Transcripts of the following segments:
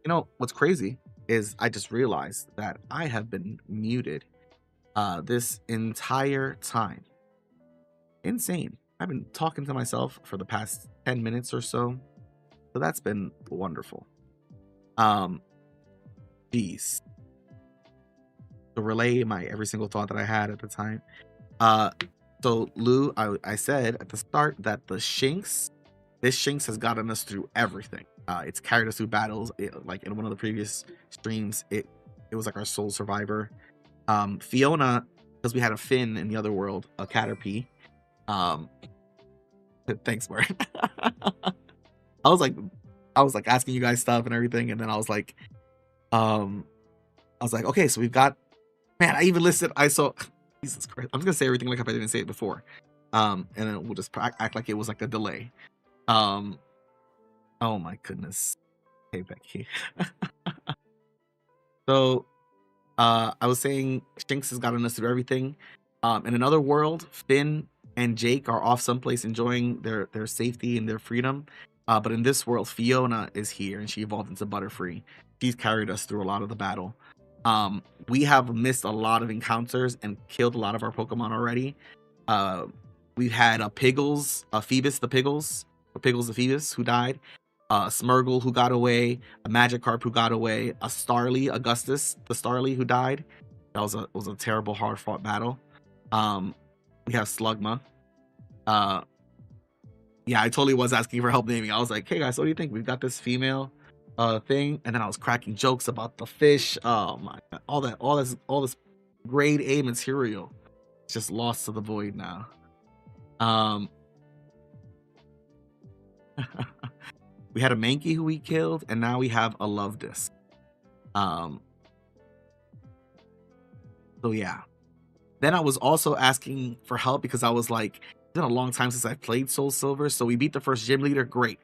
You know, what's crazy is I just realized that I have been muted this entire time. Insane. I've been talking to myself for the past 10 minutes or so. So that's been wonderful. Um, geez. To relay my every single thought that I had at the time. Uh, so Lou, I said at the start that this Shinx has gotten us through everything. It's carried us through battles. Like in one of the previous streams, it was like our sole survivor. Fiona, because we had a Finn in the other world, a Caterpie. Um, thanks, Mark. I was like, I was like asking you guys stuff and everything, and then um, I was like, okay, so we've got, man. I even listed. I saw, Jesus Christ. I'm just gonna say everything like if I didn't say it before. And then we'll just act like it was like a delay. Um, oh my goodness. Hey Becky. So I was saying Shinx has gotten us through everything. In another world, Finn and Jake are off someplace enjoying their safety and their freedom. But in this world, Fiona is here and she evolved into Butterfree. She's carried us through a lot of the battle. We have missed a lot of encounters and killed a lot of our Pokemon already. We've had a Piggles, a Phoebus the Piggles, or Piggles the Phoebus who died. A Smurgle who got away, a Magikarp who got away, a Starly, Augustus the Starly who died. That was a terrible, hard fought battle. We have Slugma. Yeah, I totally was asking for help naming. I was like, hey guys, what do you think? We've got this female thing, and then I was cracking jokes about the fish. Oh my god, all this grade A material. It's just lost to the void now. We had a Mankey who we killed, and now we have a Love Disc. So yeah. Then I was also asking for help because I was like, it's been a long time since I've played Soul Silver. So we beat the first gym leader. Great.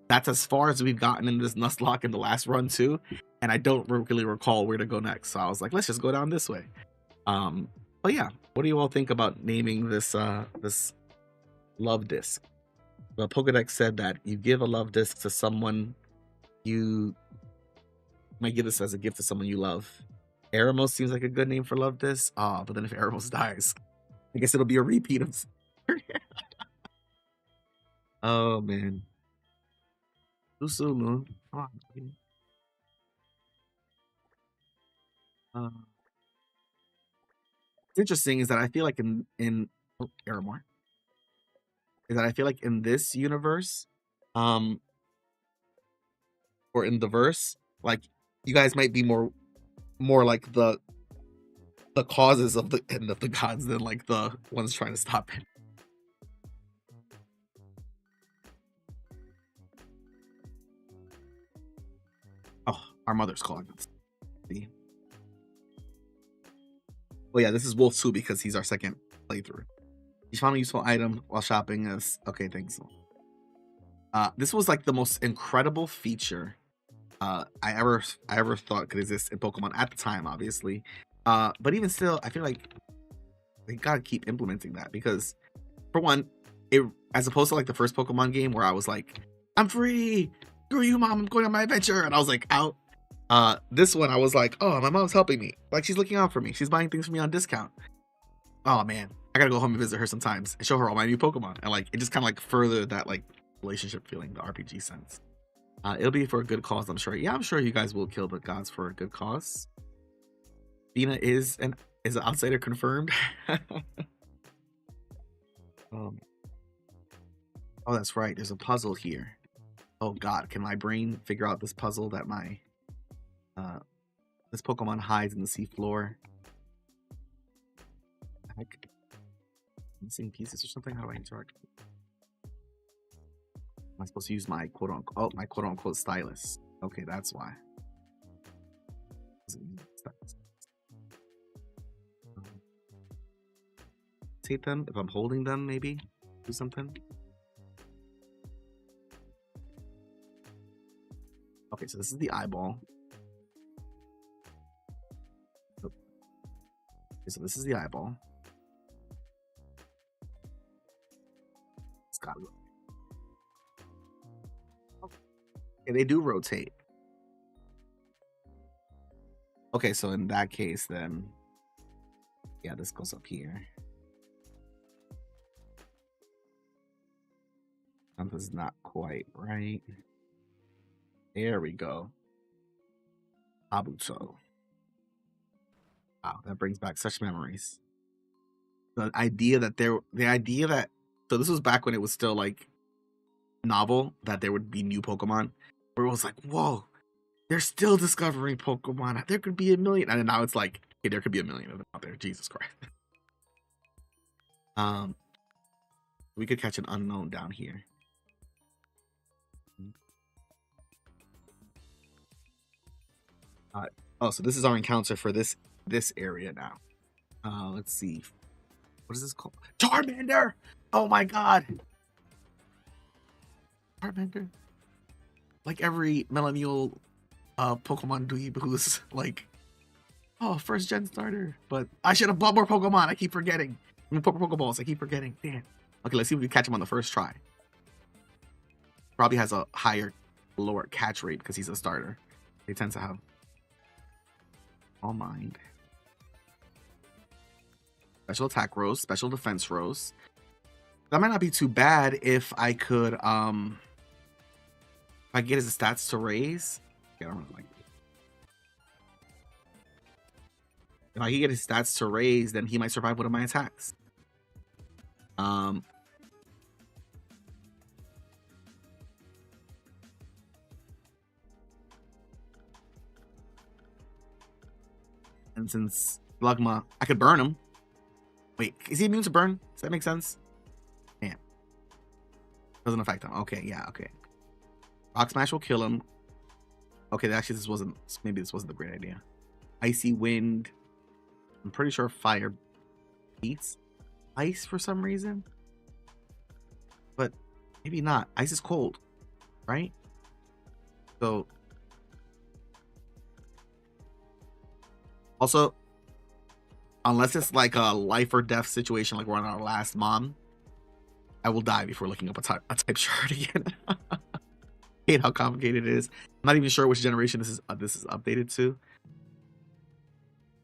That's as far as we've gotten in this Nuzlocke in the last run too. And I don't really recall where to go next. So I was like, let's just go down this way. But yeah, what do you all think about naming this this Love Disc? The Pokedex said that you give a Love Disc to someone you might give this as a gift to someone you love. Eremos seems like a good name for Love Disc. But then if Eremos dies, I guess it'll be a repeat of. Oh man. Susulu. Oh, what's interesting is that I feel like in Aramore is that I feel like in this universe, or in the verse, like you guys might be more like the causes of the end of the gods than like the ones trying to stop it. Oh, our mother's calling us. See? Well, yeah, this is Wolf too because he's our second playthrough. You found a useful item while shopping us. Okay, thanks. This was like the most incredible feature I ever thought could exist in Pokemon at the time, obviously. But even still, I feel like they gotta keep implementing that because, for one, it as opposed to like the first Pokemon game where I was like, I'm free, screw you, mom, I'm going on my adventure, and I was like out. This one I was like, oh, my mom's helping me, like she's looking out for me, she's buying things for me on discount. Oh man, I gotta go home and visit her sometimes and show her all my new Pokemon, and like it just kind of like furthered that like relationship feeling, the RPG sense. It'll be for a good cause, I'm sure. Yeah, I'm sure you guys will kill the gods for a good cause. Dina is an outsider confirmed. Oh, that's right. There's a puzzle here. Oh god, can my brain figure out this puzzle that my this Pokemon hides in the seafloor? Heck, missing pieces or something? How do I interact? Am I supposed to use my quote unquote stylus? Okay, that's why. Take them if I'm holding them, maybe do something. Okay, so this is the eyeball. Okay, so this is the eyeball. It's got to go. Okay, they do rotate. Okay, so in that case, then yeah, this goes up here. Something's not quite right. There we go. Abuto. Wow, that brings back such memories. The idea that so this was back when it was still like novel that there would be new Pokemon, where it was like, whoa, they're still discovering Pokemon. There could be a million, and now it's like, okay, there could be a million of them out there. Jesus Christ. We could catch an unknown down here. Oh, so this is our encounter for this area now. Let's see. What is this called? Charmander! Oh my god! Charmander. Like every millennial Pokemon dweeb who's like, oh, first gen starter. But I should have bought more Pokemon. I keep forgetting. I mean, Pokeballs. I keep forgetting. Damn. Okay, let's see if we can catch him on the first try. Probably has a lower catch rate because he's a starter. They tend to have all mind. Special attack rose, special defense rose. That might not be too bad if I could if I get his stats to raise. Yeah, I don't really like it. If I can get his stats to raise, then he might survive one of my attacks. And since Slugma, I could burn him. Wait, is he immune to burn? Does that make sense? Damn. Doesn't affect him. Okay, yeah, okay. Rock Smash will kill him. Okay, actually, maybe this wasn't a great idea. Icy Wind. I'm pretty sure Fire beats Ice for some reason. But maybe not. Ice is cold, right? So also, unless it's like a life or death situation, like we're on our last mom, I will die before looking up a type chart again. Hate how complicated it is. I'm not even sure which generation this is updated to.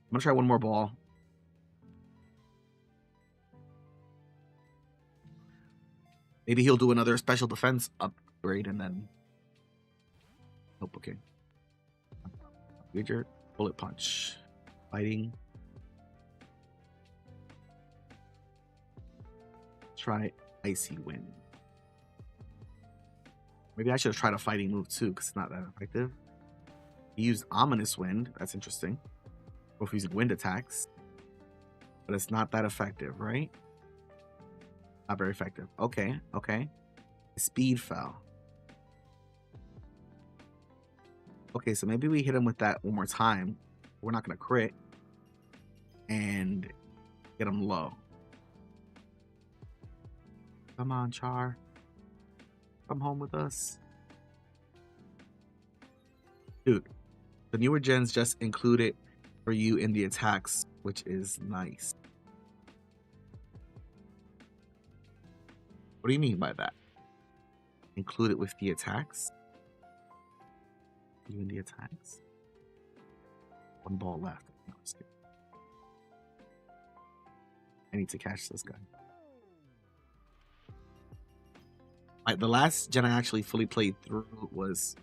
I'm gonna try one more ball. Maybe he'll do another special defense upgrade and then. Nope. Okay. Major bullet punch, fighting. Try Icy Wind. Maybe I should have tried a fighting move too, because it's not that effective. He used Ominous Wind. That's interesting. Both using wind attacks. But it's not that effective, right? Not very effective. Okay, okay. Speed fell. Okay, so maybe we hit him with that one more time. We're not going to crit. And get him low. Come on, Char. Come home with us. Dude, the newer gens just included for you in the attacks, which is nice. What do you mean by that? Include it with the attacks? You in the attacks? One ball left. No, just kidding. I need to catch this guy. The last gen I actually fully played through was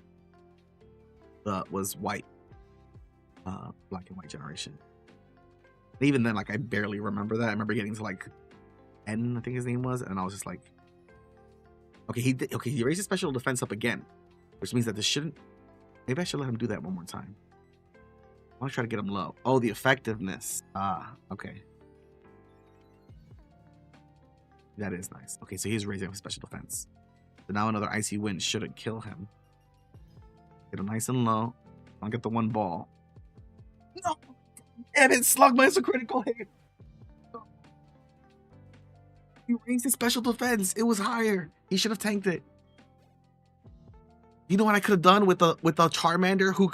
white, black and white generation. And even then, like, I barely remember that. I remember getting to like N, I think his name was, and I was just like, okay, he raised his special defense up again, which means that this shouldn't. Maybe I should let him do that one more time. I want to try to get him low. Oh, the effectiveness. Okay. That is nice. Okay, so he's raising up his special defense. So now another Icy Wind shouldn't kill him. Get him nice and low. I'll get the one ball. No! Damn it, Slugma is a critical hit. He raised his special defense. It was higher. He should have tanked it. You know what I could have done with a Charmander who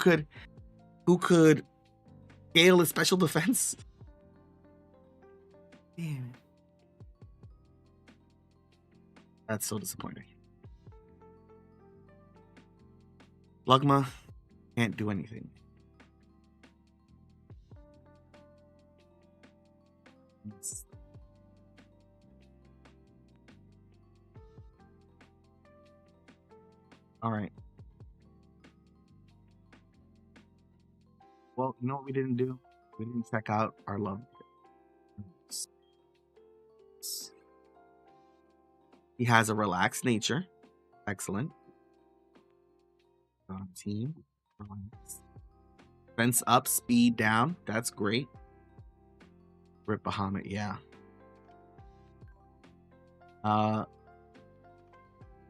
could scale his special defense? Damn it. That's so disappointing. Slugma can't do anything. All right. Well, you know what we didn't do? We didn't check out our love. He has a relaxed nature. Excellent. Team. Relax. Fence up, speed down. That's great. Rip Bahamut, yeah.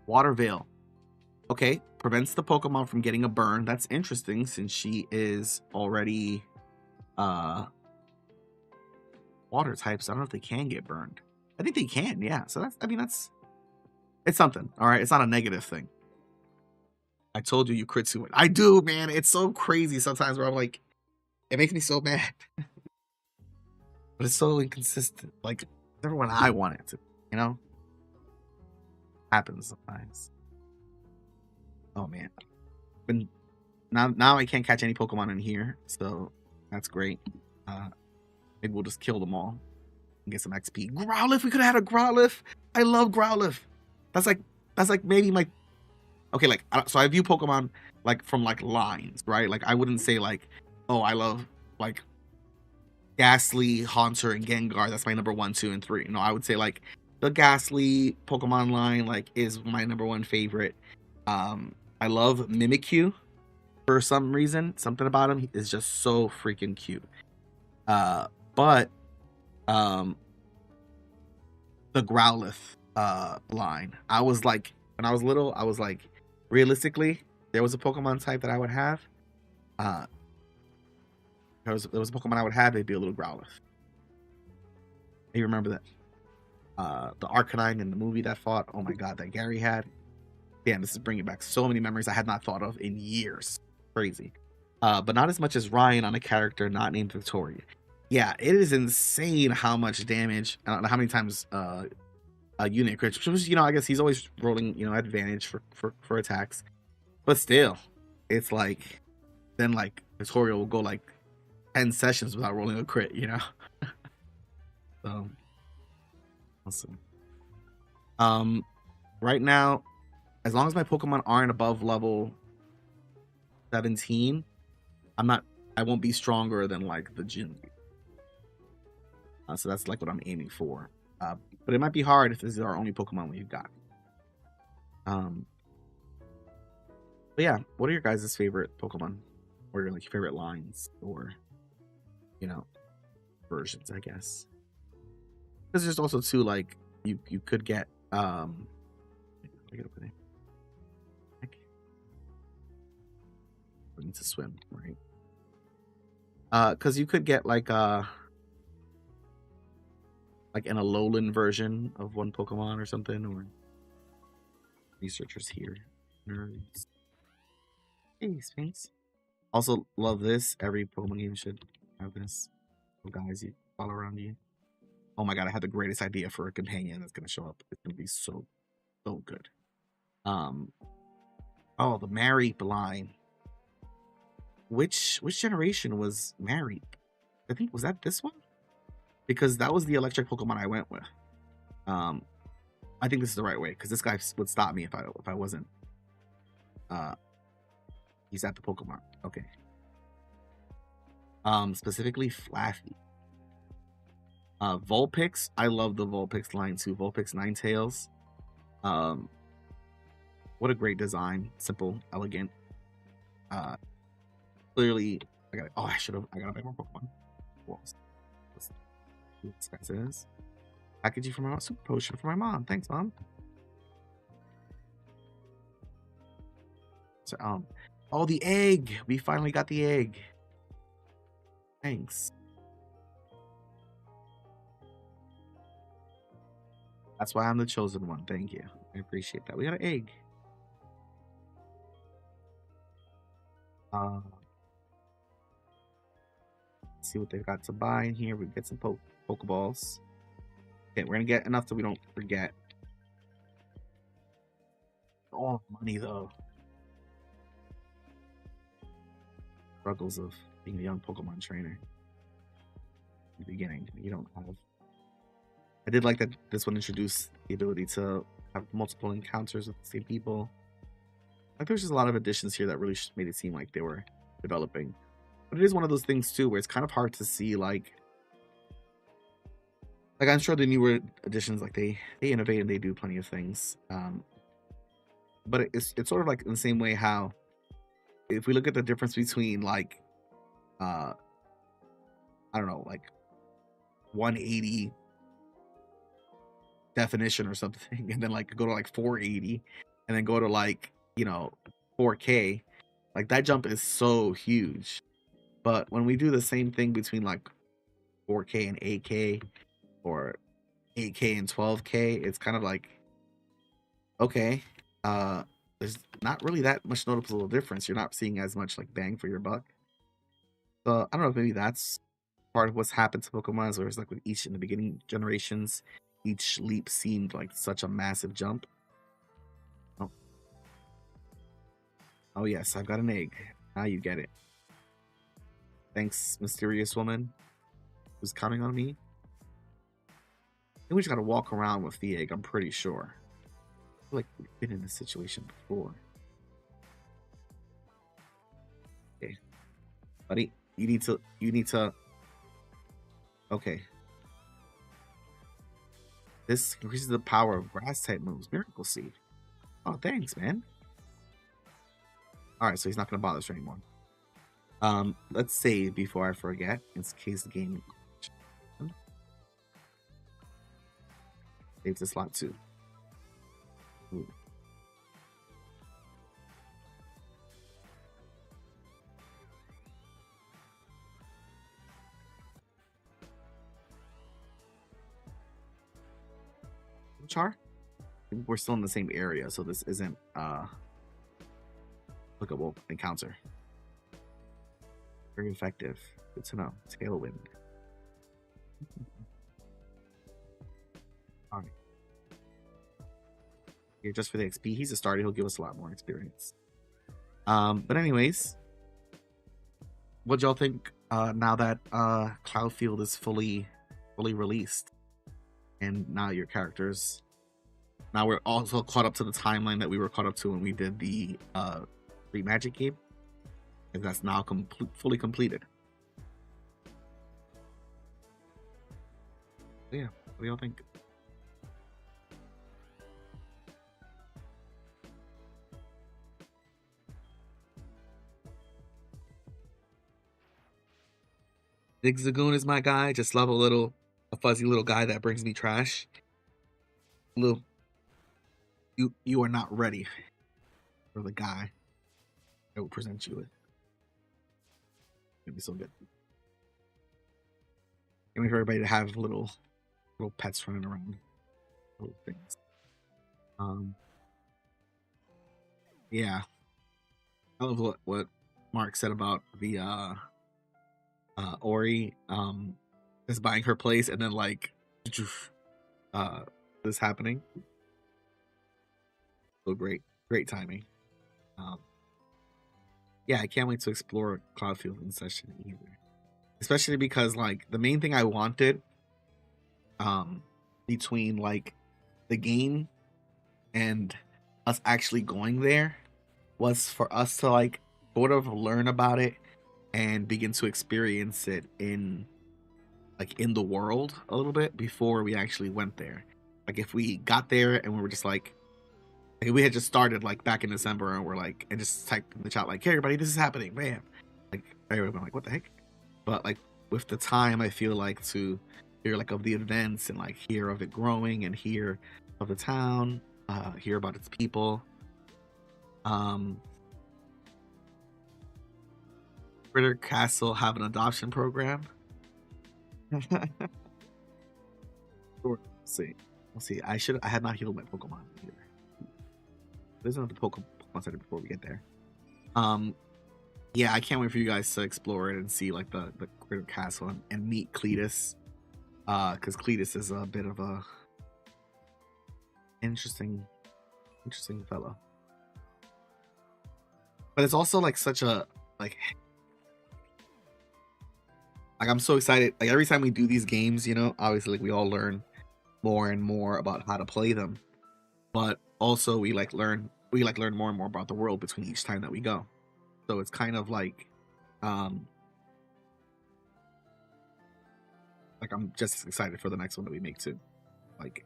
Water Veil. Okay, prevents the Pokemon from getting a burn. That's interesting since she is already water types. I don't know if they can get burned. I think they can, yeah. So that's, I mean, it's something. All right, it's not a negative thing. I told you crit to it. I do, man. It's so crazy sometimes where I'm like, it makes me so mad. But it's so inconsistent. Like, never when I want it to, you know? Happens sometimes. Oh man. But now I can't catch any Pokemon in here, so that's great. Maybe we'll just kill them all and get some XP. Growlithe, we could have had a Growlithe. I love Growlithe. That's like maybe my okay, like so I view Pokemon like from like lines, right? Like I wouldn't say like, oh, I love like Ghastly, Haunter, and Gengar. That's my number 1, 2, and 3. No, I would say like the Ghastly Pokemon line like is my number 1 favorite. I love Mimikyu for some reason. Something about him is just so freaking cute. But the Growlithe line, I was like, when I was little, I was like, realistically, there was a Pokemon type that I would have. There was a Pokemon I would have, it'd be a little Growlithe. You remember that? The Arcanine in the movie that fought, oh my god, that Gary had. Damn, this is bringing back so many memories I had not thought of in years. Crazy. But not as much as Ryan on a character not named Victoria. Yeah, it is insane how much damage, I don't know how many times a unit crits, which was, you know, I guess he's always rolling, you know, advantage for attacks. But still, it's like, then like Victoria will go like 10 sessions without rolling a crit, you know? So, awesome. Right now, as long as my Pokemon aren't above level 17, I won't be stronger than like the gym. So that's like what I'm aiming for. But it might be hard if this is our only Pokemon we've got. But yeah, what are your guys' favorite Pokemon? Or your like favorite lines or, you know, versions, I guess. Because there's also too like you could get I need to swim, right? Because you could get like an Alolan version of one Pokemon or something, or researchers here. Nerds. Hey, Sphinx. Also love this. Every Pokemon game should have this. So guys, you follow around you. Oh my god, I had the greatest idea for a companion that's gonna show up. It's gonna be so good. Oh, the Mareep line. Which generation was Mareep? I think, was that this one? Because that was the electric Pokemon I went with. I think this is the right way because this guy would stop me if I wasn't. He's at the Pokemon. Okay. Specifically Flaffy. Vulpix. I love the Vulpix line too. Vulpix Ninetales. What a great design. Simple, elegant. Clearly, I gotta buy more Pokemon. What this guy says. Packaging for my mom. Super potion for my mom. Thanks, Mom. So, oh, the egg. We finally got the egg. Thanks. That's why I'm the chosen one. Thank you. I appreciate that. We got an egg. Let's see what they've got to buy in here. We get some Pokeballs. Okay, we're gonna get enough so we don't forget. Oh, money though. Struggles of being a young Pokemon trainer. In the beginning, you don't have. I did like that this one introduced the ability to have multiple encounters with the same people. Like there's just a lot of additions here that really made it seem like they were developing. But it is one of those things too where it's kind of hard to see like I'm sure the newer additions like they innovate and they do plenty of things. But it's sort of like in the same way how if we look at the difference between like uh I don't know, like 180 definition or something, and then like go to like 480 and then go to like, 4K, like that jump is so huge. But when we do the same thing between like 4K and 8K or 8K and 12K, it's kind of like okay, uh there's not really that much noticeable difference. You're not seeing as much like bang for your buck. So I don't know if maybe that's part of what's happened to Pokemon, where it's like with each in the beginning generations, each leap seemed like such a massive jump. Oh, oh yes, I've got an egg. Now you get it. Thanks, mysterious woman who's counting on me. And we just gotta walk around with the egg, I'm pretty sure. I feel like we've been in this situation before. Okay. Buddy, you need to okay. This increases the power of grass type moves. Miracle Seed. Oh, thanks, man. Alright, so he's not gonna bother us anymore. Let's save before I forget, in case the game save the slot too. Ooh. Char? We're still in the same area, so this isn't applicable encounter. Very effective. Good to know. Tailwind. Alright. Here just for the XP. He's a starter, he'll give us a lot more experience. But anyways, what y'all think now that Cloudfield is fully released? And now your characters, now we're also caught up to the timeline that we were caught up to when we did the free magic game, and that's now fully completed. So yeah, what do y'all think? Big Zagoon is my guy. Just love a fuzzy little guy that brings me trash. Little, you are not ready for the guy I will present you with. It'll be so good. And for everybody to have little pets running around, little things. Yeah, I love what Mark said about the Ori is buying her place and then like this happening. So great timing. Yeah, I can't wait to explore Cloudfield in session either. Especially because like the main thing I wanted between like the game and us actually going there was for us to like sort of learn about it and begin to experience it in the world a little bit before we actually went there. Like if we got there and we were just like we had just started like back in December and we're like and just typed in the chat like, hey everybody, this is happening, bam. Like everyone like, what the heck? But like with the time I feel like to hear like of the events and like hear of it growing and hear of the town, hear about its people. Critter Castle have an adoption program. We'll see. I had not healed my Pokemon either. There's another Pokemon Center before we get there. Yeah, I can't wait for you guys to explore it and see like the Critter Castle and meet Cletus. Because Cletus is a bit of a interesting fellow. But it's also like such a like I'm so excited. Like every time we do these games, obviously like we all learn more and more about how to play them. But also we like learn we like learn more and more about the world between each time that we go. So it's kind of um like I'm just excited for the next one that we make too. Like,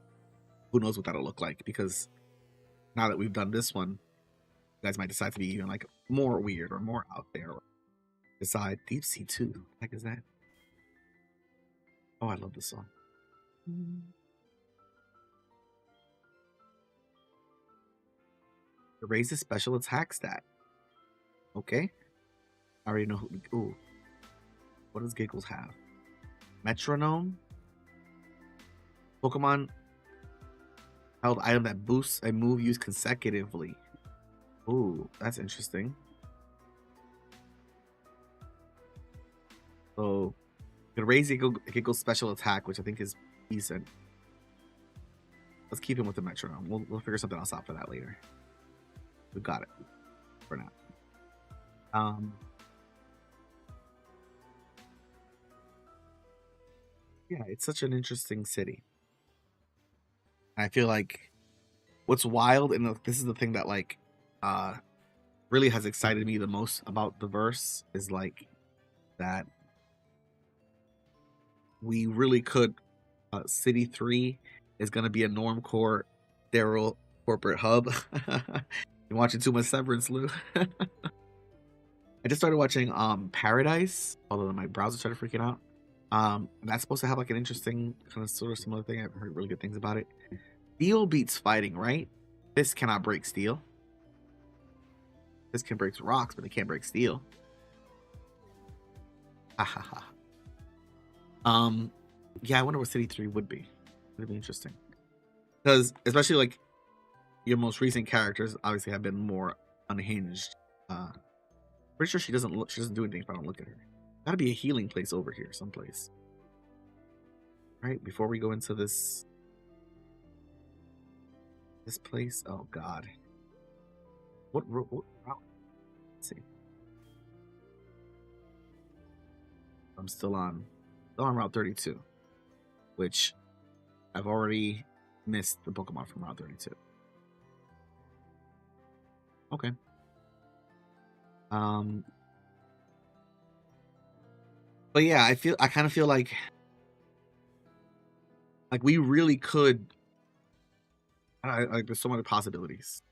who knows what that'll look like, because now that we've done this one, you guys might decide to be even like more weird or more out there, or decide Deep Sea 2. What the heck is that? Oh, I love this song. Raise the special attack stat. Okay. I already know who. Ooh. What does Giggles have? Metronome? Pokemon held item that boosts a move used consecutively. Ooh, that's interesting. So, you can raise Giggle's special attack, which I think is decent. Let's keep him with the Metronome. We'll figure something else out for that later. We got it for now. Yeah, it's such an interesting city. I feel like what's wild, and this is the thing that like really has excited me the most about the verse, is like that we really could City 3 is going to be a normcore sterile corporate hub. You're watching too much Severance, Lou. I just started watching Paradise, although my browser started freaking out. That's supposed to have like an interesting kind of sort of similar thing. I've heard really good things about it. Steel beats fighting, right? This cannot break steel. This can break rocks, but it can't break steel. Yeah, I wonder what City 3 would be. It'd be interesting. Because especially like your most recent characters obviously have been more unhinged. Pretty sure she doesn't do anything if I don't look at her. Gotta be a healing place over here someplace. Right, before we go into this place. Oh god. What route? Let's see. I'm still on Route 32, which I've already missed the Pokemon from Route 32. Okay. But yeah, I kind of feel like we really could. Like there's so many possibilities.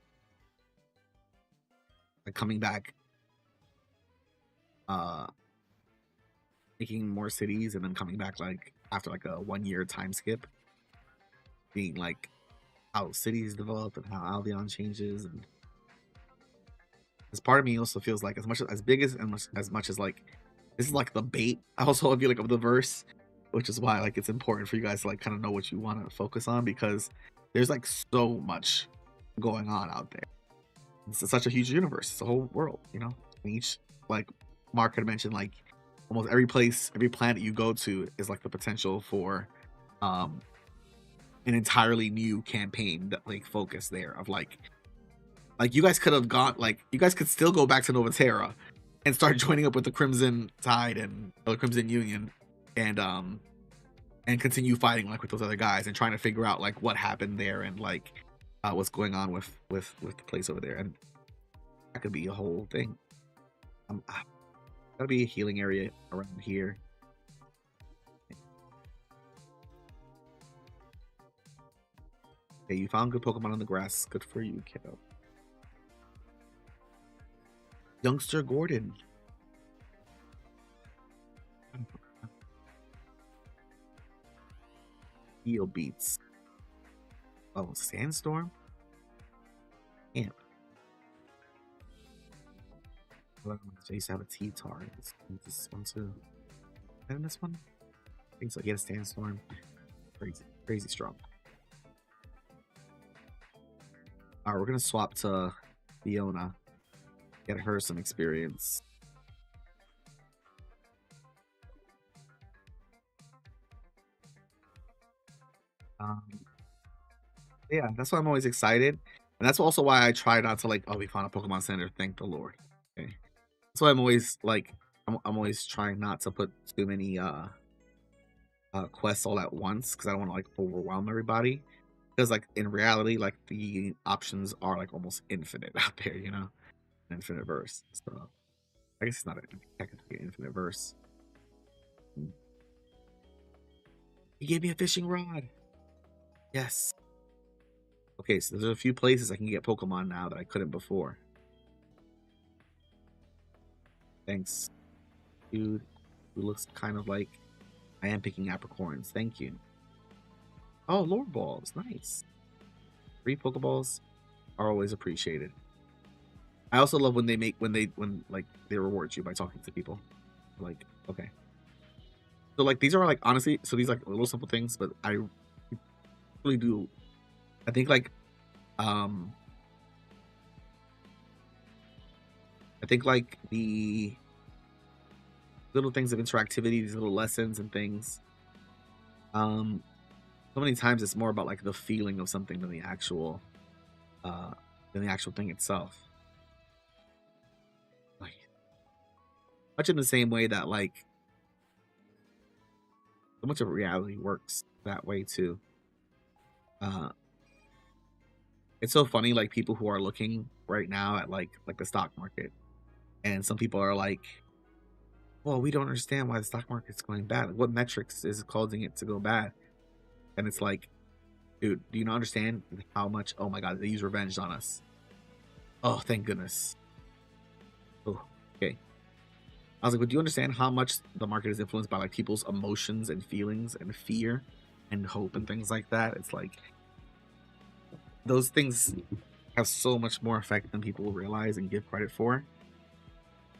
Like coming back, making more cities, and then coming back like after like a 1-year time skip, being like how cities develop and how Albion changes, and this part of me also feels like as much as like this is like the bait. I also feel like of the verse, which is why like it's important for you guys to like kind of know what you want to focus on, because there's like so much going on out there. It's such a huge universe. It's a whole world, you know. And each, like Mark had mentioned, like almost every place, every planet you go to is like the potential for an entirely new campaign that like focus there of like you guys could have got you guys could still go back to Nova Terra and start joining up with the Crimson Tide and the Crimson Union and continue fighting like with those other guys and trying to figure out like what happened there and like what's going on with the place over there. And that could be a whole thing. Gotta be a healing area around here. Okay, you found good Pokemon on the grass. Good for you, kiddo. Youngster Gordon. Heal beats. Oh, Sandstorm? Camp. I used to have a T-Tar. This one too. And this one? I think so. He had a Sandstorm. Crazy strong. Alright, we're gonna swap to Fiona. Get her some experience. Yeah, that's why I'm always excited. And that's also why I try not to like, oh, we found a Pokemon Center, thank the Lord. Okay. That's why I'm always like I'm always trying not to put too many quests all at once, because I don't want to like overwhelm everybody. because like in reality, like the options are like almost infinite out there, you know, an infinite verse. So I guess it's not technically an infinite verse. He gave me a fishing rod. Yes. Okay, so there's a few places I can get Pokemon now that I couldn't before. Thanks, dude. Who looks kind of like I am picking apricorns. Thank you. Oh, lore balls. Nice. Free Pokeballs are always appreciated. I also love when like they reward you by talking to people. Like, okay. So like these are like honestly, so these like little simple things, but I really do. I think like um I think like the little things of interactivity, these little lessons and things. So many times it's more about like the feeling of something uh than the actual thing itself. Like much in the same way that like so much of reality works that way too. Uh it's so funny, like people who are looking right now at like the stock market, and some people are like, well, we don't understand why the stock market's going bad. Like, what metrics is causing it to go bad? And it's like, dude, do you not understand how much? Oh my god, they use revenge on us. Oh, thank goodness. Oh, okay. I was like, but do you understand how much the market is influenced by like people's emotions and feelings and fear and hope and things like that? It's like those things have so much more effect than people realize and give credit for.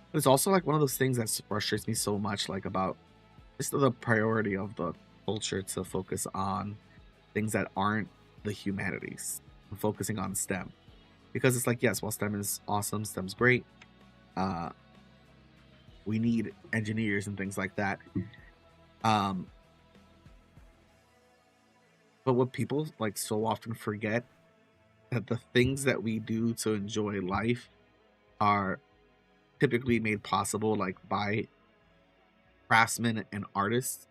But it's also like one of those things that frustrates me so much, like about just the priority of the culture to focus on things that aren't the humanities, focusing on STEM. Because it's like, yes, while STEM is awesome, STEM's great. Uh, we need engineers and things like that. Um, but what people like so often forget that the things that we do to enjoy life are typically made possible like by craftsmen and artists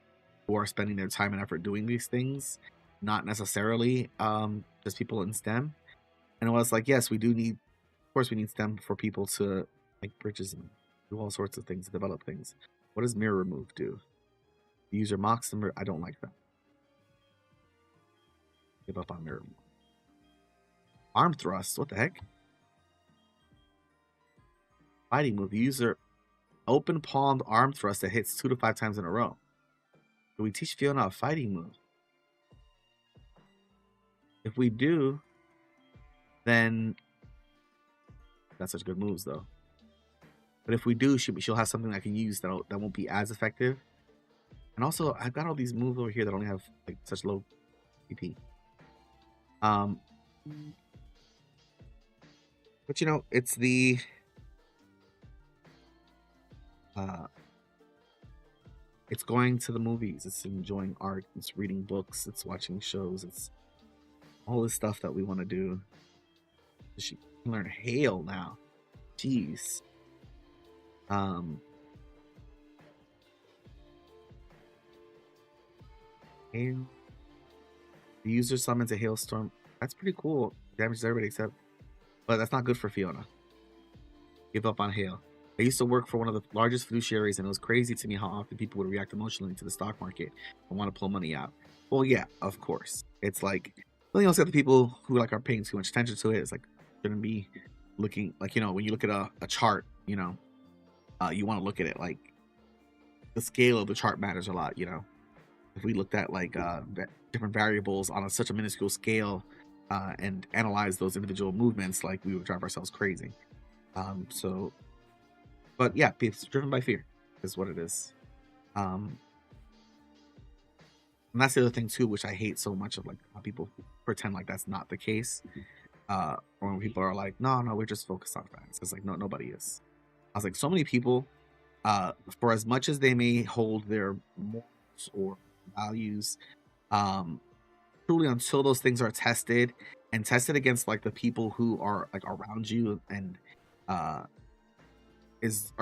who are spending their time and effort doing these things, not necessarily just people in STEM. And it was like, yes, we do need, of course, we need STEM for people to make bridges and do all sorts of things, develop things. What does mirror remove do? The user mocks them. I don't like that. Give up on mirror remove. Arm thrust. What the heck? Fighting move. The user open palmed arm thrust that hits 2 to 5 times in a row. Do we teach Fiona a fighting move? If we do, then that's such good moves though. But if we do, she'll have something I can use that won't be as effective. And also, I've got all these moves over here that only have like such low PP. But you know, it's the it's going to the movies, it's enjoying art, it's reading books, it's watching shows, it's all this stuff that we want to do. She can learn Hail now. Jeez. Hail. The user summons a hailstorm. That's pretty cool. Damages everybody except, but that's not good for Fiona. Give up on Hail. I used to work for one of the largest fiduciaries, and it was crazy to me how often people would react emotionally to the stock market and want to pull money out. Well, yeah, of course. It's like, well, you also got the people who like are paying too much attention to it. It's like shouldn't be looking like, you know, when you look at a chart, you know, you want to look at it like the scale of the chart matters a lot. You know, if we looked at like different variables on such a minuscule scale and analyze those individual movements, like we would drive ourselves crazy. So, but yeah, it's driven by fear is what it is. And that's the other thing too, which I hate so much of like how people pretend like that's not the case. Or when people are like, no, we're just focused on facts. It's like, no, nobody is. I was like, so many people, for as much as they may hold their morals or values, truly until those things are tested and tested against like the people who are like around you and are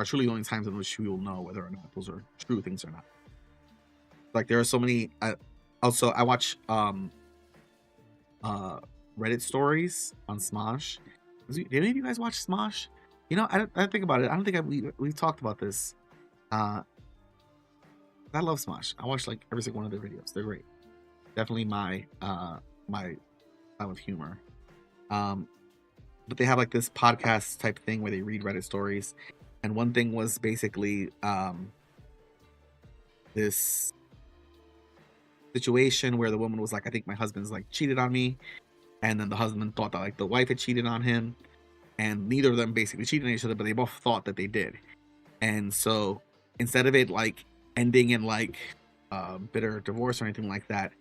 truly the only times in which you will know whether or not those are true things or not. Like there are so many. Also, I watch uh Reddit stories on Smosh. Did any of you guys watch Smosh? You know, I think about it. I don't think we've talked about this. I love Smosh. I watch like every single one of their videos. They're great. Definitely my style of humor. Um, but they have like this podcast type thing where they read Reddit stories, and one thing was basically this situation where the woman was like, I think my husband's like cheated on me, and then the husband thought that like the wife had cheated on him, and neither of them basically cheated on each other, but they both thought that they did. And so instead of it like ending in like bitter divorce or anything like that,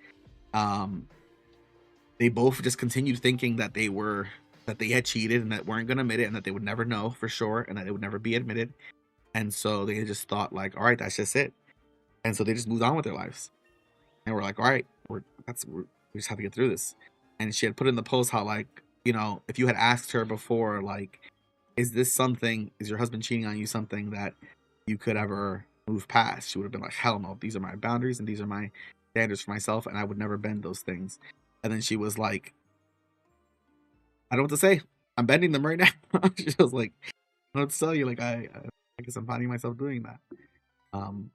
um they both just continued thinking that they had cheated and that weren't going to admit it, and that they would never know for sure, and that it would never be admitted. And so they just thought like, all right, that's just it. And so they just moved on with their lives, and we're like, all right, we just have to get through this. And she had put in the post how like, you know, if you had asked her before like, is your husband cheating on you something that you could ever move past, she would have been like, hell no, these are my boundaries and these are my standards for myself, and I would never bend those things. And then she was like, I don't know what to say. I'm bending them right now. She was like, I don't know what to tell you. Like, I guess I'm finding myself doing that. Um,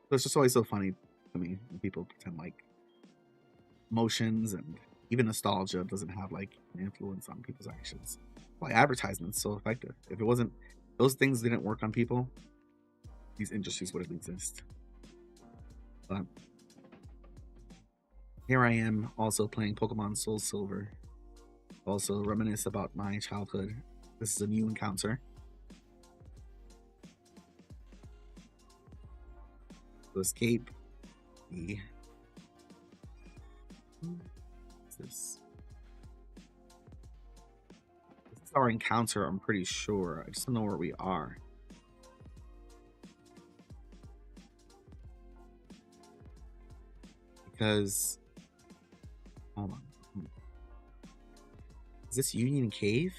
so it's just always so funny to me when people pretend like emotions and even nostalgia doesn't have like an influence on people's actions. Like advertisements so effective. If it wasn't, those things didn't work on people, these industries wouldn't exist. But here I am also playing Pokemon Soul Silver. Also reminisce about my childhood. This is a new encounter. To escape the... What's this? This is our encounter, I'm pretty sure. I just don't know where we are. Because... Hold on. Is this Union Cave?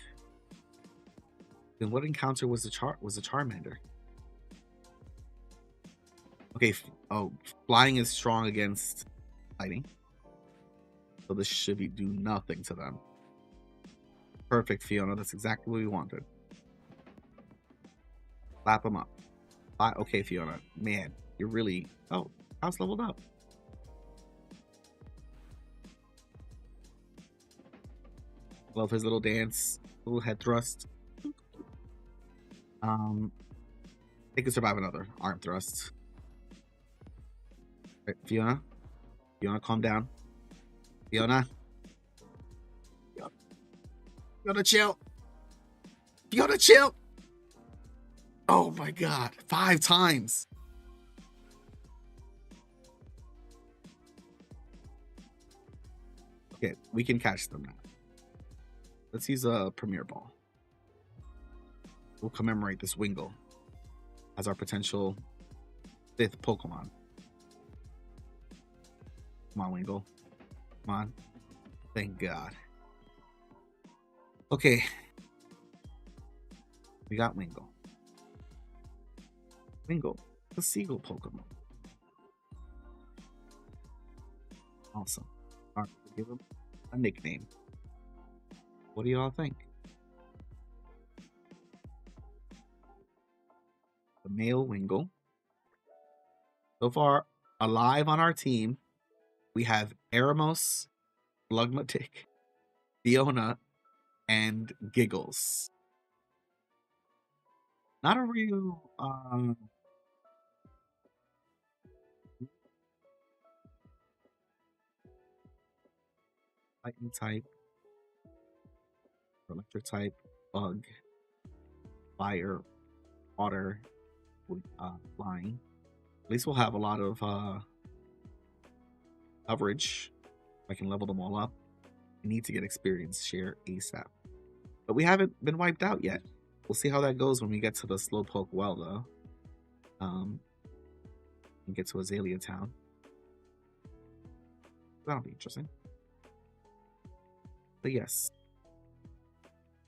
Then what encounter was the Charmander? Okay, flying is strong against fighting. So this should do nothing to them. Perfect, Fiona. That's exactly what we wanted. Slap them up. Okay, Fiona. Man, you're really... Oh, house leveled up. Love his little dance. Little head thrust. They can survive another arm thrust. Right, Fiona, calm down. Fiona, chill. Fiona, chill. Oh my god, 5 times. Okay, we can catch them now. Let's use a Premier Ball. We'll commemorate this Wingull as our potential 5th Pokemon. Come on, Wingull. Come on. Thank God. Okay. We got Wingull. Wingull, the seagull Pokemon. Awesome. Alright, we'll give him a nickname. What do y'all think? The male Wingull. So far, alive on our team, we have Eremos, Slugmatic, Fiona, and Giggles. Not a real lightning type, electric type, bug, fire, water, flying. At least we'll have a lot of coverage. I can level them all up. We need to get experience share ASAP. But we haven't been wiped out yet. We'll see how that goes when we get to the Slowpoke well, though. And get to Azalea Town. That'll be interesting. But yes.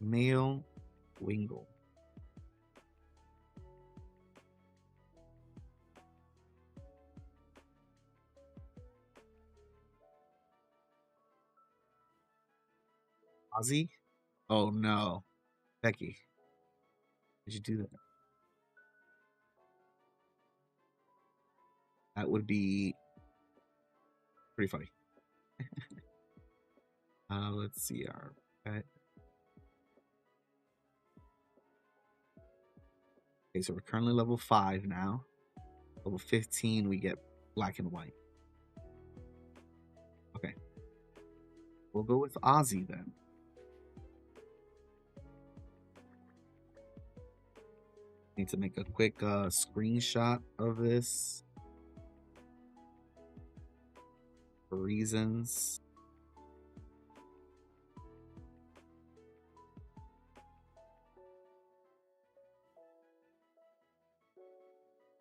Male Wingull. Ozzy? Oh no. Becky, did you do that? That would be pretty funny. Let's see our pet. Okay, so we're currently level 5 now. Level 15, we get black and white. Okay. We'll go with Ozzy then. Need to make a quick screenshot of this for reasons.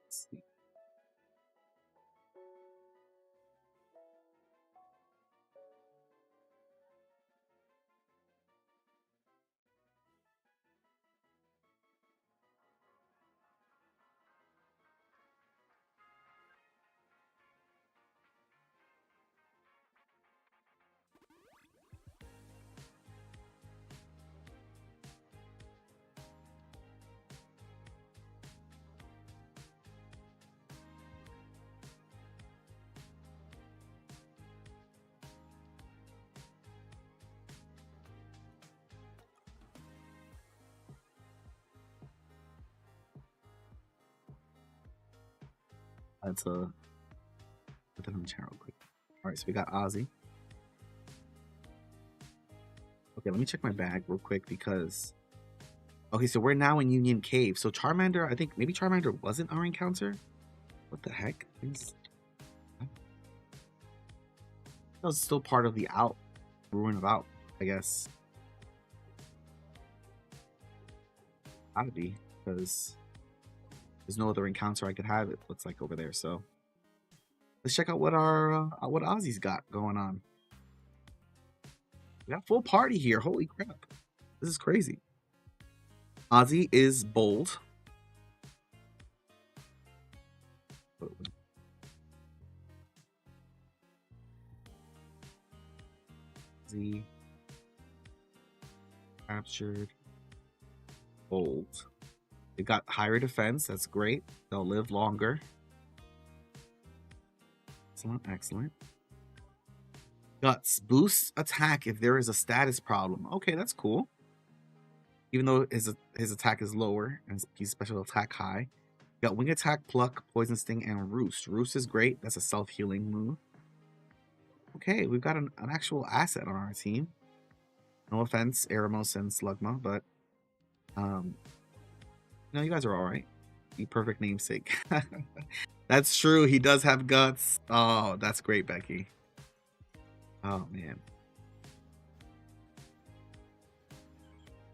Let's see. Let's put that on the channel real quick. All right, so we got Ozzy. Okay, let me check my bag real quick because. Okay, so we're now in Union Cave. So Charmander, I think maybe Charmander wasn't our encounter. What the heck? That was still part of the ruin of out, I guess. Gotta be, because there's no other encounter I could have, it looks like, over there. So let's check out what our what Ozzy's got going on. We got a full party here. Holy crap. This is crazy. Ozzy is bold. Ozzy captured. Bold. They got higher defense. That's great. They'll live longer. Excellent, excellent. Guts. Boosts attack if there is a status problem. Okay, that's cool. Even though his attack is lower and his special attack high. Got Wing Attack, Pluck, Poison Sting, and Roost. Roost is great. That's a self-healing move. Okay, we've got an actual asset on our team. No offense, Eremos and Slugma, but no, you guys are alright. The perfect namesake. That's true. He does have guts. Oh, that's great, Becky. Oh, man.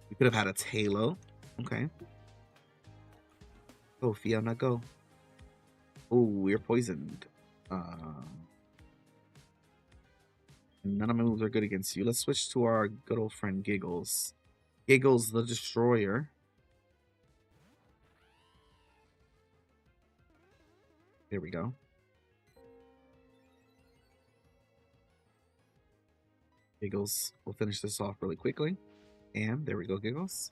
We could have had a Talo. Okay. Go, Fiona, go. Oh, we're poisoned. None of my moves are good against you. Let's switch to our good old friend Giggles. Giggles the Destroyer. There we go. Giggles will finish this off really quickly. And there we go, Giggles.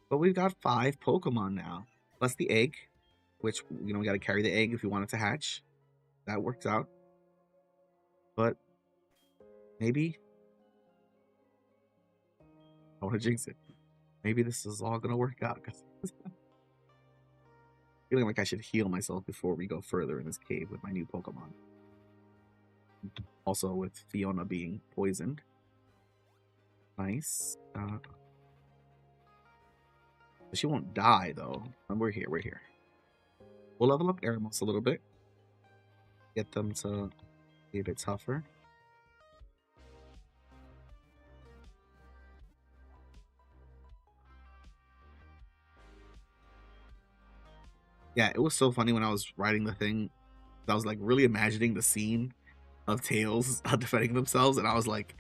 But we've got 5 Pokemon now. Plus the egg, which, you know, we got to carry the egg if we want it to hatch. That works out. But maybe I want to jinx it. Maybe this is all going to work out. Feeling like I should heal myself before we go further in this cave with my new Pokemon. Also with Fiona being poisoned. Nice. She won't die though. We're here. We're here. We'll level up Eremos a little bit. Get them to be a bit tougher. Yeah, it was so funny when I was writing the thing. I was like really imagining the scene of Tails defending themselves, and I was like,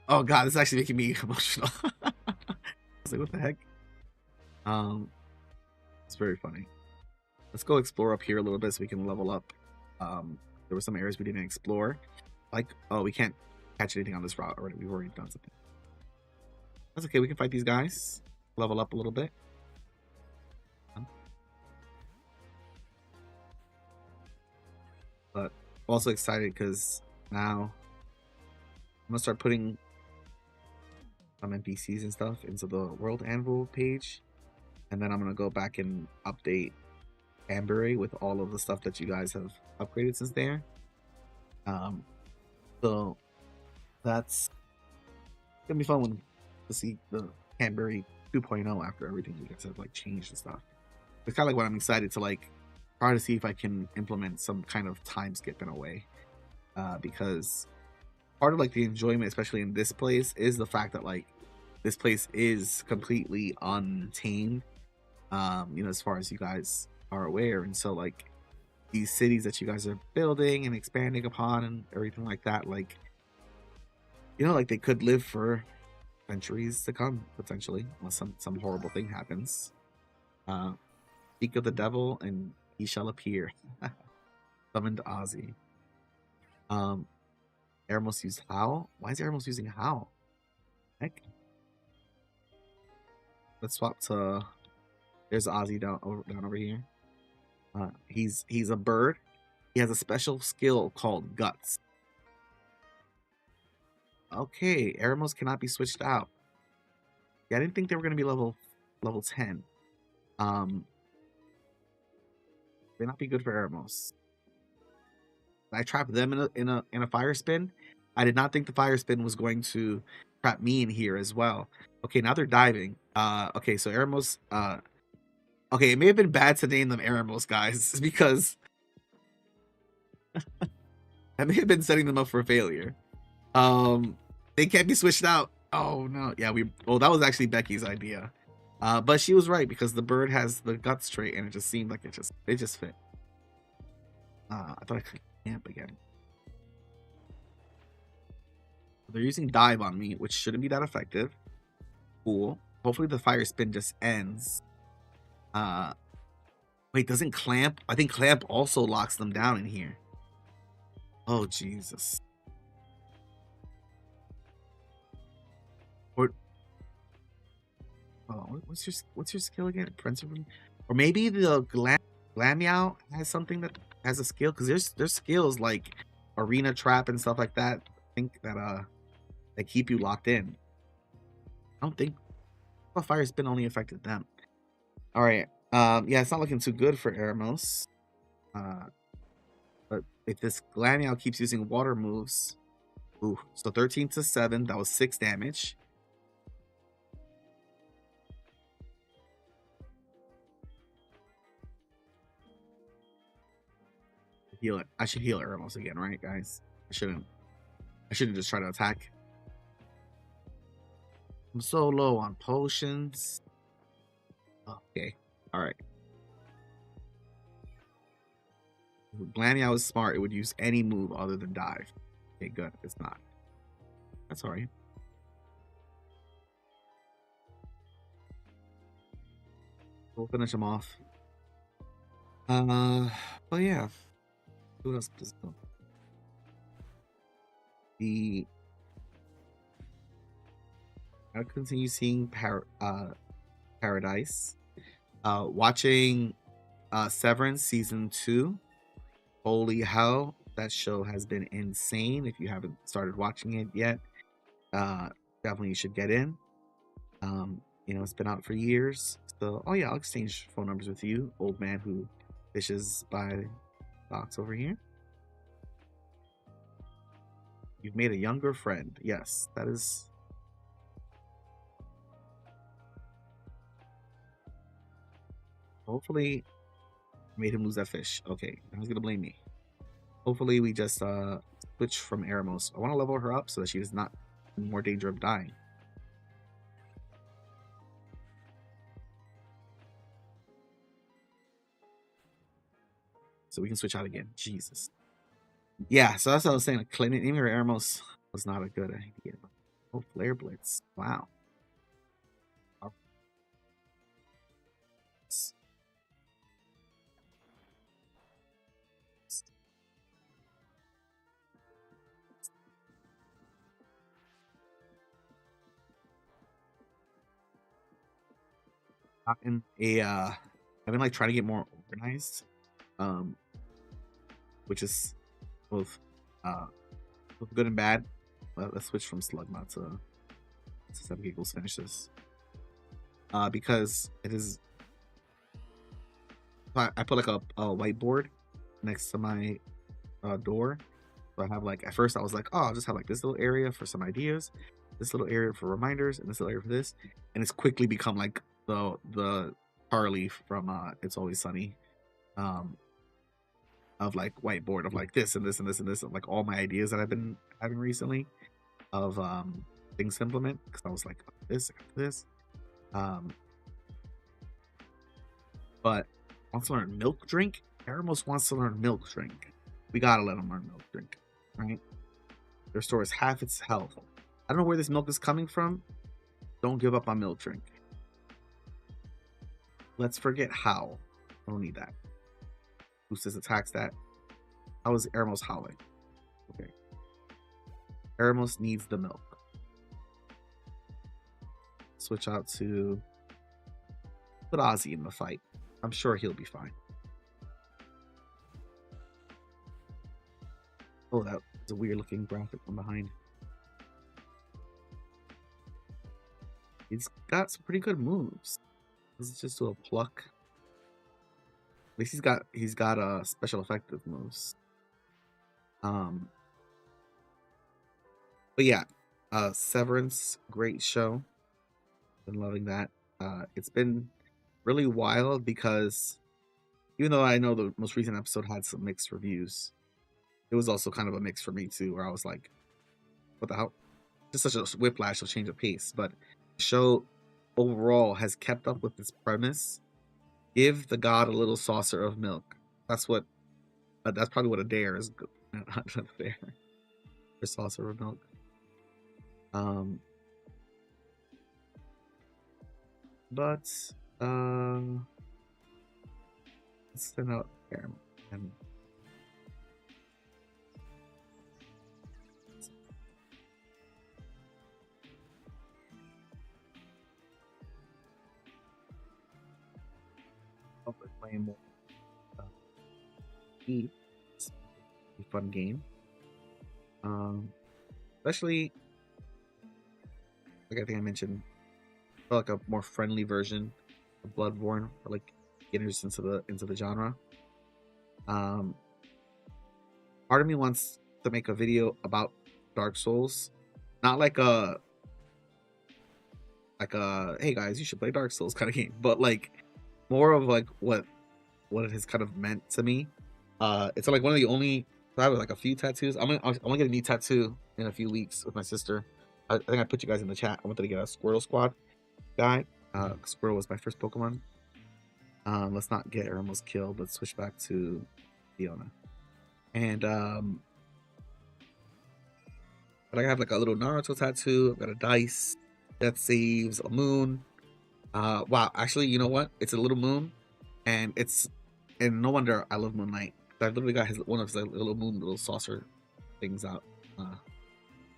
"Oh God, this is actually making me emotional." I was like, "What the heck?" It's very funny. Let's go explore up here a little bit so we can level up. There were some areas we didn't explore. Like, oh, we can't catch anything on this route already. We've already done something. That's okay. We can fight these guys. Level up a little bit. But I'm also excited because now I'm gonna start putting some NPCs and stuff into the World Anvil page, and then I'm gonna go back and update Ambery with all of the stuff that you guys have upgraded since there. So that's gonna be fun to see the Ambery 2.0 after everything you guys have like changed and stuff. It's kind of like what I'm excited to like try to see if I can implement some kind of time skip in a way, because part of like the enjoyment, especially in this place, is the fact that like this place is completely untamed, as far as you guys are aware. And so like these cities that you guys are building and expanding upon and everything like that, like like they could live for centuries to come potentially, unless some horrible thing happens. Speak of the devil and he shall appear. Summoned Ozzy. Eremos used Howl? Why is Eremos using Howl? Heck. Let's swap to. There's Ozzy down over here. He's a bird. He has a special skill called Guts. Okay, Eremos cannot be switched out. Yeah, I didn't think they were gonna be level 10. May not be good for Eremos. I trapped them in a fire spin. I did not think the fire spin was going to trap me in here as well. Okay, now they're diving. Okay, so Eremos. Okay, it may have been bad to name them Eremos, guys, because that may have been setting them up for failure. They can't be switched out. Oh no, yeah, that was actually Becky's idea. But she was right because the bird has the guts trait, and it just seemed like it just fit. I thought I could camp again. They're using dive on me, which shouldn't be that effective. Cool. Hopefully the fire spin just ends. Wait, doesn't clamp? I think clamp also locks them down in here. Oh Jesus. What's your skill again? Prince of, or maybe the Glammeow has something that has a skill, because there's skills like arena trap and stuff like that. I think that keep you locked in. I don't think fire spin only affected them. All right. Yeah, it's not looking too good for Eremos. But if this Glammeow keeps using water moves, ooh, so 13 to 7, that was 6 damage. Heal it. I should heal Eremos again, right, guys? I shouldn't just try to attack. I'm so low on potions. Okay. All right. Glammeow is smart. It would use any move other than dive. Okay, good. It's not. That's all right. We'll finish him off. Well, yeah. Who else does go? I continue seeing Paradise. Watching Severance season 2. Holy hell, that show has been insane. If you haven't started watching it yet, definitely you should get in. It's been out for years. So, oh yeah, I'll exchange phone numbers with you, old man who fishes by docks over here. You've made a younger friend. Yes, that is. Hopefully, made him lose that fish. Okay, who's gonna blame me? Hopefully, we just switch from Eremos. I want to level her up so that she is not in more danger of dying. So we can switch out again. Jesus. Yeah, so that's what I was saying. Like, claiming even Eremos was not a good idea. Oh, Flare Blitz. Wow. gotten a I've been like trying to get more organized, um, which is both uh both good and bad. Let's switch from Slugma to Seven Giggles finish this. Because it is I put like a whiteboard next to my door. So I have like at first I was like, oh, I'll just have like this little area for some ideas, this little area for reminders, and this little area for this. And it's quickly become like the Charlie from It's Always Sunny, um, of like whiteboard of like this and this and this and this, of like all my ideas that I've been having recently of things to implement. Because I was like, this, I got this. But wants to learn milk drink. Eremos wants to learn milk drink. We gotta let him learn milk drink, right? It restores half its health. I don't know where this milk is coming from. Don't give up on milk drink. Let's forget how. I don't need that. Boost his attacks that. How is Eremos howling? Okay. Eremos needs the milk. Switch out to put Ozzy in the fight. I'm sure he'll be fine. Oh, that was a weird looking graphic from behind. He's got some pretty good moves. This is just a pluck. At least he's got special effective moves. But yeah, Severance, great show. Been loving that. It's been really wild because even though I know the most recent episode had some mixed reviews, it was also kind of a mix for me too, where I was like, what the hell? Just such a whiplash of change of pace. But the show overall has kept up with this premise. Give the god a little saucer of milk. That's probably what a dare is. Not a dare. A saucer of milk. But let's send out there and playing more. It's a fun game. Especially like I think I mentioned, like a more friendly version of Bloodborne for like beginners into the genre. Part of me wants to make a video about Dark Souls, not like a hey guys, you should play Dark Souls kind of game, but like more of like what it has kind of meant to me. It's like one of the only I have like a few tattoos. I'm gonna get a new tattoo in a few weeks with my sister. I think I put you guys in the chat. I wanted to get a Squirtle Squad guy. Squirtle was my first Pokemon. Let's not get Eremos killed. Let's switch back to Fiona. And but I have like a little Naruto tattoo. I've got a dice, death saves, a moon. Wow, actually, you know what? It's a little moon, and no wonder I love Moonlight. I literally got one of his little moon, little saucer things out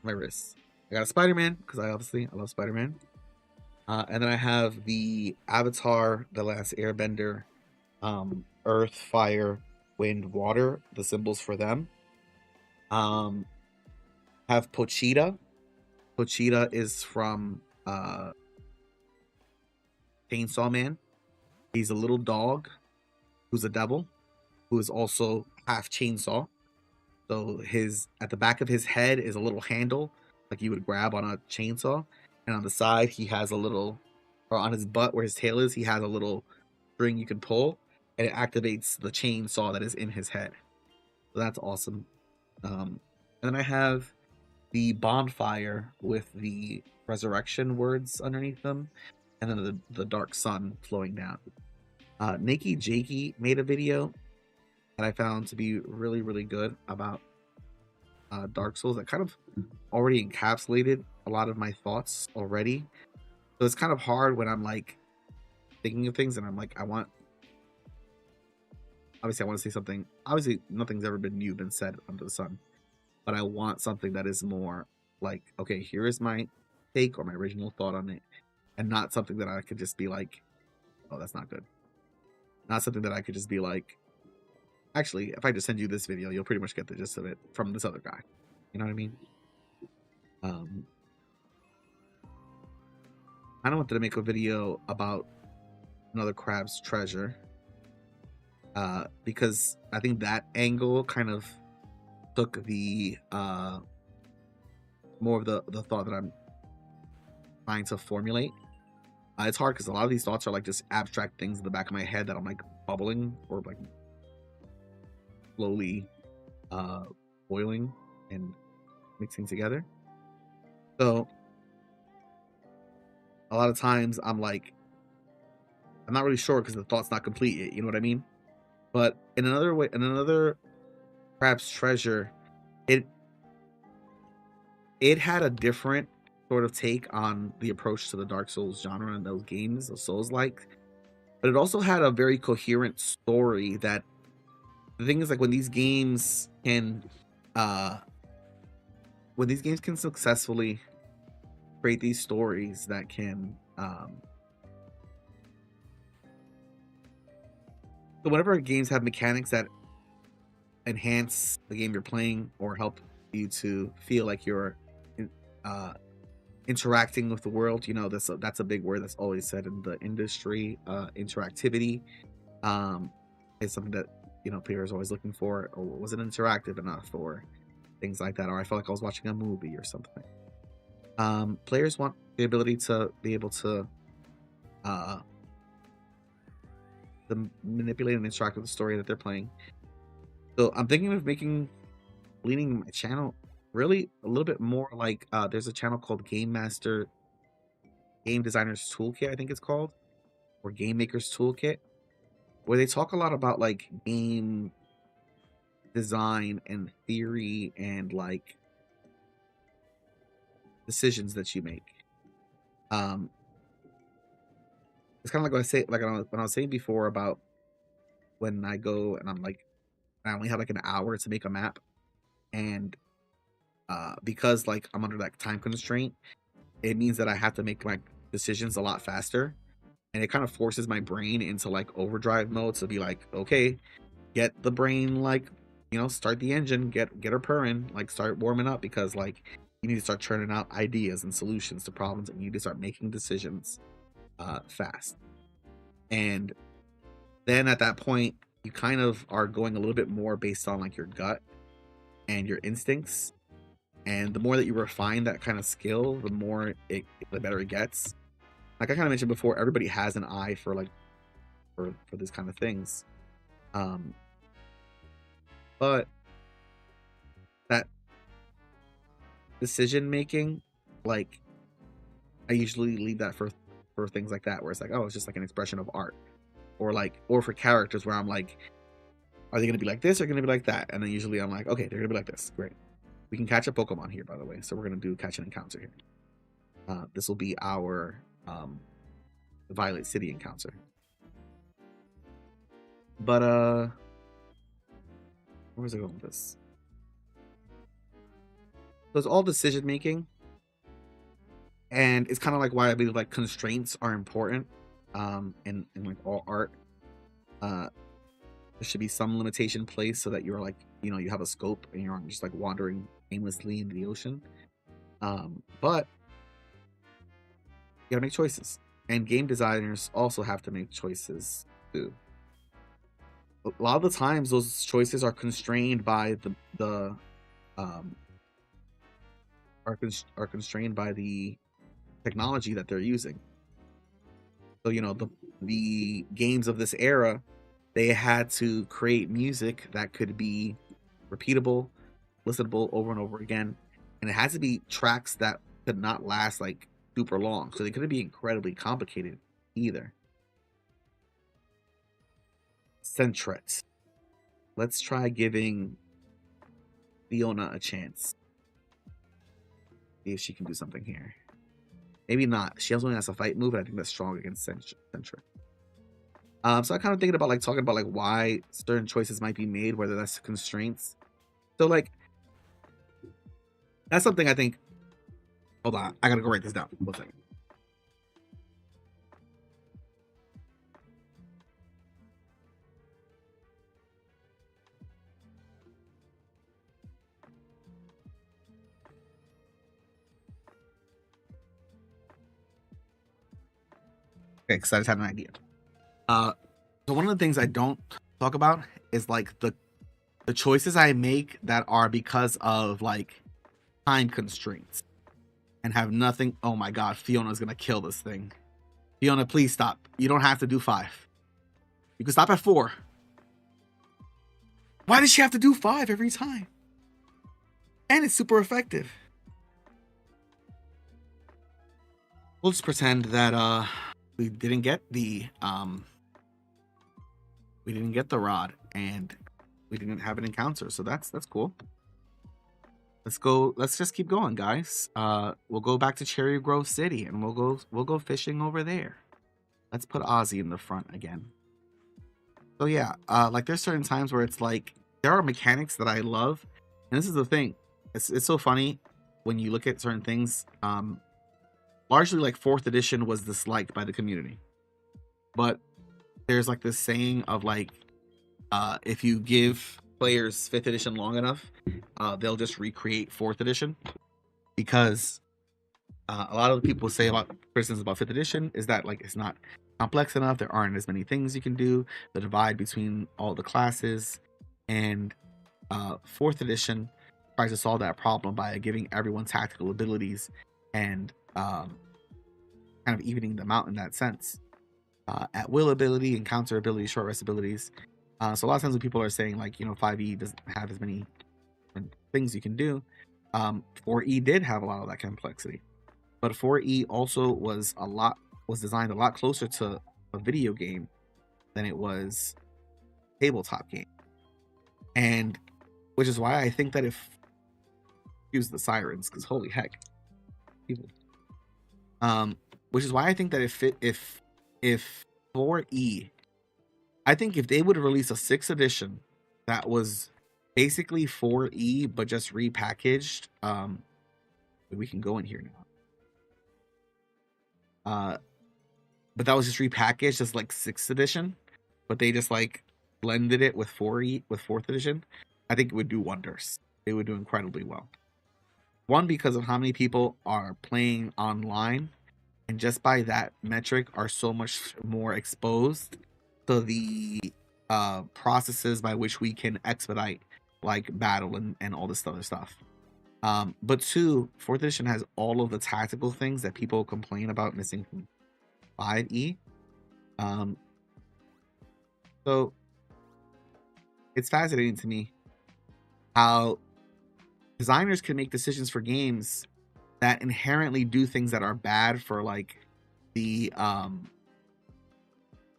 my wrist. I got a Spider-Man because I love Spider-Man. And then I have the Avatar, The Last Airbender, Earth, Fire, Wind, Water, the symbols for them. Have Pochita. Pochita is from Chainsaw Man. He's a little dog who's a devil, who is also half chainsaw. So at the back of his head is a little handle like you would grab on a chainsaw, and on the side he has a little, or on his butt where his tail is, he has a little string you can pull, and it activates the chainsaw that is in his head. So that's awesome. And then I have the bonfire with the resurrection words underneath them, and then the dark sun flowing down. Nikki Jakey made a video that I found to be really, really good about Dark Souls that kind of already encapsulated a lot of my thoughts already. So it's kind of hard when I'm like thinking of things and I'm like, obviously I want to say something. Obviously nothing's ever been said under the sun, but I want something that is more like, okay, here is my take or my original thought on it, and not something that I could just be like, Oh, that's not good. Not something that I could just be like, actually, if I just send you this video, you'll pretty much get the gist of it from this other guy. You know what I mean? I don't wanted to make a video about another crab's treasure. Because I think that angle kind of took the more of the thought that I'm trying to formulate. It's hard because a lot of these thoughts are like just abstract things in the back of my head that I'm like bubbling or like slowly boiling and mixing together. So a lot of times I'm like, I'm not really sure because the thought's not complete yet, you know what I mean? But in another way, in another crab's treasure, it had a different sort of take on the approach to the Dark Souls genre and those games, those Souls-like. But it also had a very coherent story that the thing is, like, when these games can successfully create these stories that can so whenever games have mechanics that enhance the game you're playing or help you to feel like you're interacting with the world, you know, that's a big word that's always said in the industry. Interactivity is something that, you know, players are always looking for. Or was it interactive enough, or things like that, or I felt like I was watching a movie or something. Players want the ability to be able to manipulate and interact with the story that they're playing. So I'm thinking of leaning my channel really a little bit more like there's a channel called Game Designer's Toolkit, I think it's called, or Game Maker's Toolkit, where they talk a lot about like game design and theory and like decisions that you make. It's kind of like what I say, like when I was saying before about when I go and I'm like, I only have like an hour to make a map, and because like I'm under that time constraint, it means that I have to make my decisions a lot faster, and it kind of forces my brain into like overdrive mode to be like, okay, get the brain, like, you know, start the engine, get her purring, like start warming up, because like you need to start churning out ideas and solutions to problems, and you need to start making decisions fast. And then at that point, you kind of are going a little bit more based on like your gut and your instincts. And the more that you refine that kind of skill, the better it gets. Like I kind of mentioned before, everybody has an eye for like for these kind of things. But that decision making, like, I usually leave that for things like that, where it's like, oh, it's just like an expression of art, or for characters where I'm like, are they gonna be like this or gonna be like that? And then usually I'm like, okay, they're gonna be like this. Great. We can catch a Pokemon here, by the way. So we're gonna do catch an encounter here. This will be our Violet City encounter. But where's it going with this? So it's all decision making, and it's kind of like why I believe like constraints are important in like all art. There should be some limitation placed so that you're like, you know, you have a scope and you're not just like wandering aimlessly in the ocean. But you gotta make choices, and game designers also have to make choices too. A lot of the times those choices are constrained by the are constrained by the technology that they're using. So, you know, the games of this era, they had to create music that could be repeatable, listenable over and over again, and it has to be tracks that could not last like super long, so they couldn't be incredibly complicated either. Centret. Let's try giving Fiona a chance. See if she can do something here. Maybe not. She only has a fight move, and I think that's strong against Centret. So I kind of thinking about like talking about like why certain choices might be made, whether that's constraints. So like that's something I think. Hold on, I gotta go write this down. 1 second. Okay, because I just had an idea. So one of the things I don't talk about is like the choices I make that are because of like time constraints and have nothing. Oh my god, Fiona's gonna kill this thing. Fiona, please stop. You don't have to do 5. You can stop at 4. Why does she have to do 5 every time? And it's super effective. We'll just pretend that we didn't get the rod and we didn't have an encounter, so that's cool. Let's just keep going, guys. We'll go back to Cherry Grove City and we'll go fishing over there. Let's put Ozzy in the front again. So yeah, like there's certain times where it's like there are mechanics that I love, and this is the thing. It's so funny when you look at certain things. Largely like 4th edition was disliked by the community, but there's like this saying of like if you give players 5th edition long enough, they'll just recreate 4th edition, because a lot of the people say about criticisms about 5th edition is that like it's not complex enough, there aren't as many things you can do, the divide between all the classes, and 4th edition tries to solve that problem by giving everyone tactical abilities and kind of evening them out in that sense. At will ability and counter ability, short rest abilities. So a lot of times when people are saying like, 5e doesn't have as many things you can do, 4e did have a lot of that complexity, but 4e also was designed a lot closer to a video game than it was a tabletop game, and which is why I think that if use the sirens, because holy heck, people. Which is why I think that if 4e, I think if they would release a 6th edition that was basically 4e but just repackaged, we can go in here now. But that was just repackaged as like 6th edition, but they just like blended it with 4e with 4th edition. I think it would do wonders. It would do incredibly well. One, because of how many people are playing online, and just by that metric are so much more exposed to the processes by which we can expedite like battle and all this other stuff. But 2, 4th edition has all of the tactical things that people complain about missing from 5e. So it's fascinating to me how designers can make decisions for games that inherently do things that are bad for like the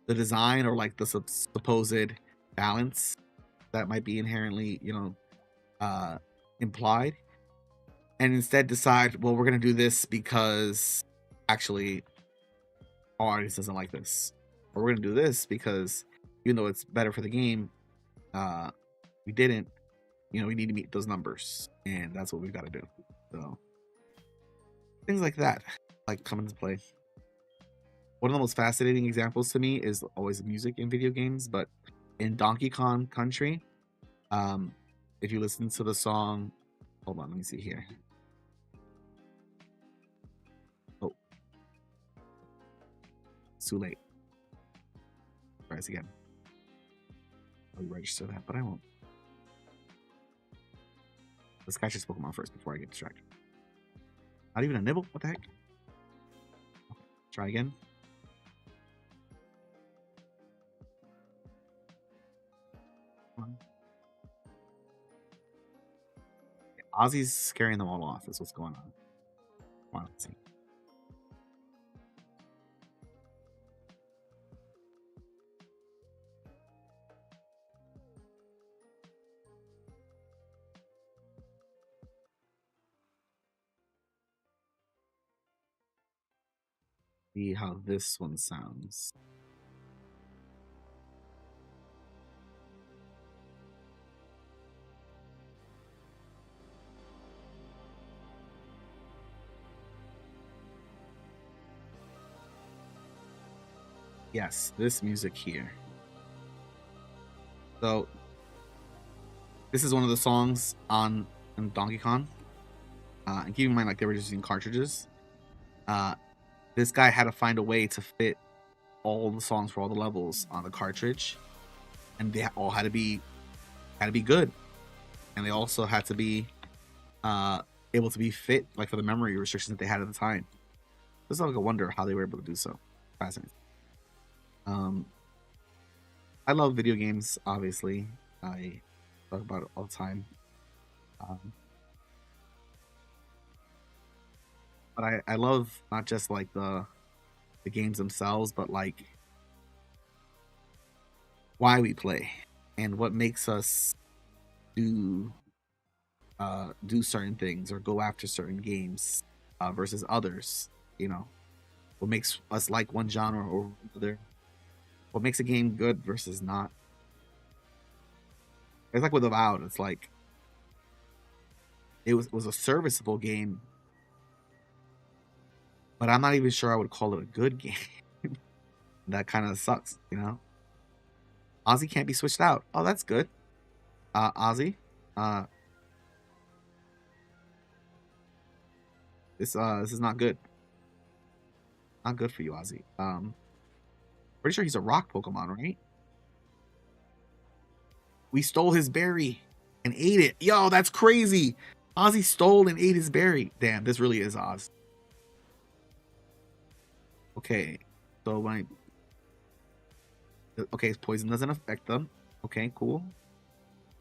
design or like the supposed balance that might be inherently implied, and instead decide, well, we're gonna do this because actually our audience doesn't like this, or we're gonna do this because even though it's better for the game, we didn't, we need to meet those numbers, and that's what we've got to do. So things like that like come into play. One of the most fascinating examples to me is always music in video games, but in Donkey Kong Country, if you listen to the song, hold on, let me see here. Oh, it's too late. Try this again. I'll register that, but I won't. Let's catch this Pokemon first before I get distracted. Not even a nibble? What the heck? Okay, try again. Ozzy's scaring them all off. Is what's going on. Come on, let's see. See how this one sounds. Yes, this music here. So this is one of the songs on Donkey Kong. And keep in mind, like, they were just using cartridges. This guy had to find a way to fit all the songs for all the levels on the cartridge, and they all had to be good, and they also had to be able to be fit like for the memory restrictions that they had at the time. It's like a wonder how they were able to do so. Fascinating. I love video games. Obviously, I talk about it all the time. But I love not just like the games themselves, but like why we play and what makes us do do certain things or go after certain games versus others. You know, what makes us like one genre or another. What makes a game good versus not. It's like with Avowed. It's like it was a serviceable game, but I'm not even sure I would call it a good game. That kind of sucks, you know. Ozzy can't be switched out. Oh, that's good. Ozzy, this is not good. Not good for you, Ozzy. Pretty sure he's a rock Pokemon, right? We stole his berry and ate it. Yo, that's crazy. Ozzy stole and ate his berry. Damn, this really is Oz. Okay, so when okay, poison doesn't affect them. Okay, cool.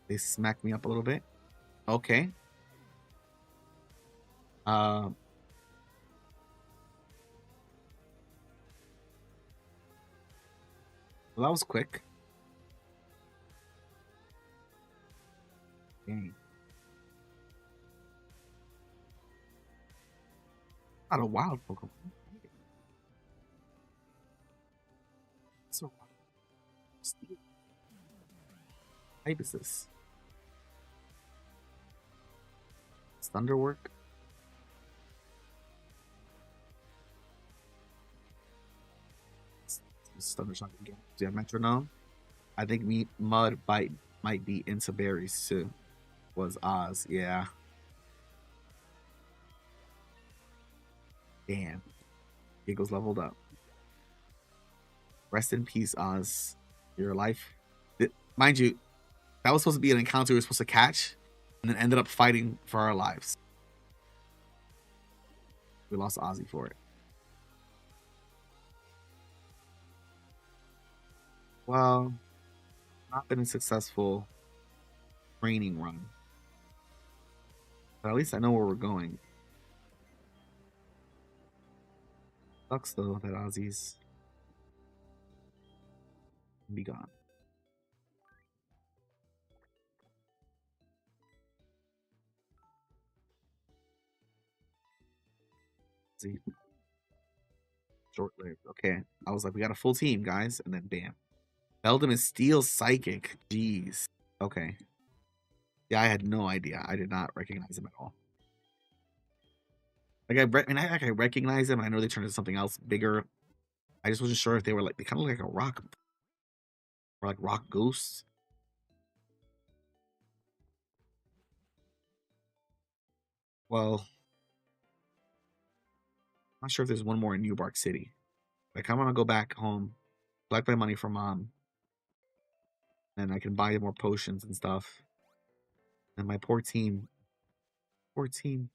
They smacked me up a little bit. Okay. Well, that was quick. Dang. Not a wild Pokemon. So what type is this? It's Thunderwork. Thundershock again. Do you have Metronome? I think Mud might be into berries too. Was Oz, yeah. Damn. Giggles leveled up. Rest in peace, Oz. Your life. Mind you, that was supposed to be an encounter we were supposed to catch, and then ended up fighting for our lives. We lost Ozzy for it. Well, not been a successful training run. But at least I know where we're going. Sucks though that Ozzy's be gone. See, short lived. Okay, I was like, we got a full team, guys, and then bam, Beldum is Steel Psychic. Jeez. Okay. Yeah, I had no idea. I did not recognize him at all. Like I recognize him. I know they turned into something else bigger. I just wasn't sure if they were like they kind of look like a rock or like rock ghosts. Well, I'm not sure if there's one more in New Bark City. Like I want to go back home, collect my money from mom, and I can buy more potions and stuff. And my poor team, poor team.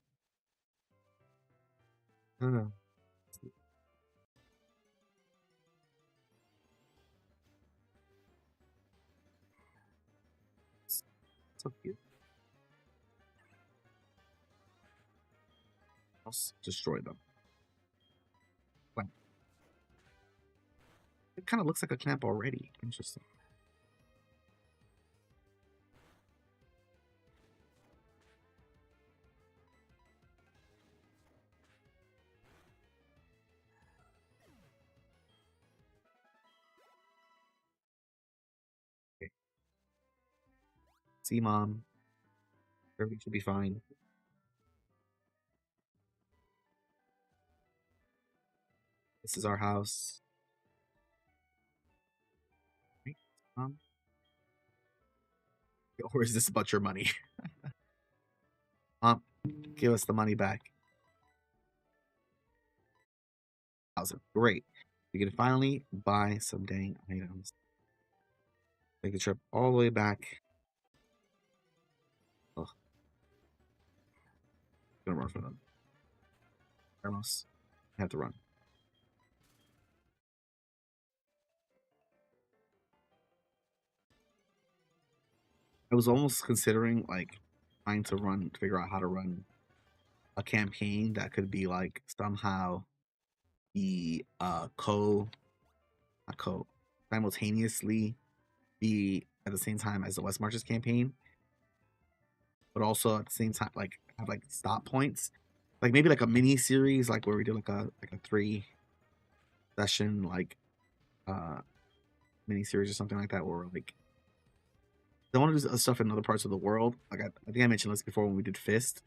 I don't know. It's so cute. I'll destroy them. But it kind of looks like a camp already. Interesting. Okay. See, mom. Everything should be fine. This is our house. Right, mom? Or is this about your money? Mom, give us the money back. 1,000. Great. We can finally buy some dang items. Make the trip all the way back. Ugh, gonna run for them. Almost have to run. I was almost considering like trying to run, to figure out how to run a campaign that could be like somehow be not co simultaneously be at the same time as the West Marches campaign, but also at the same time like have like stop points, like maybe like a mini series, like where we do like a 3 session like uh mini series or something like that, where like I want to do stuff in other parts of the world. Like I think I mentioned this before when we did Fist.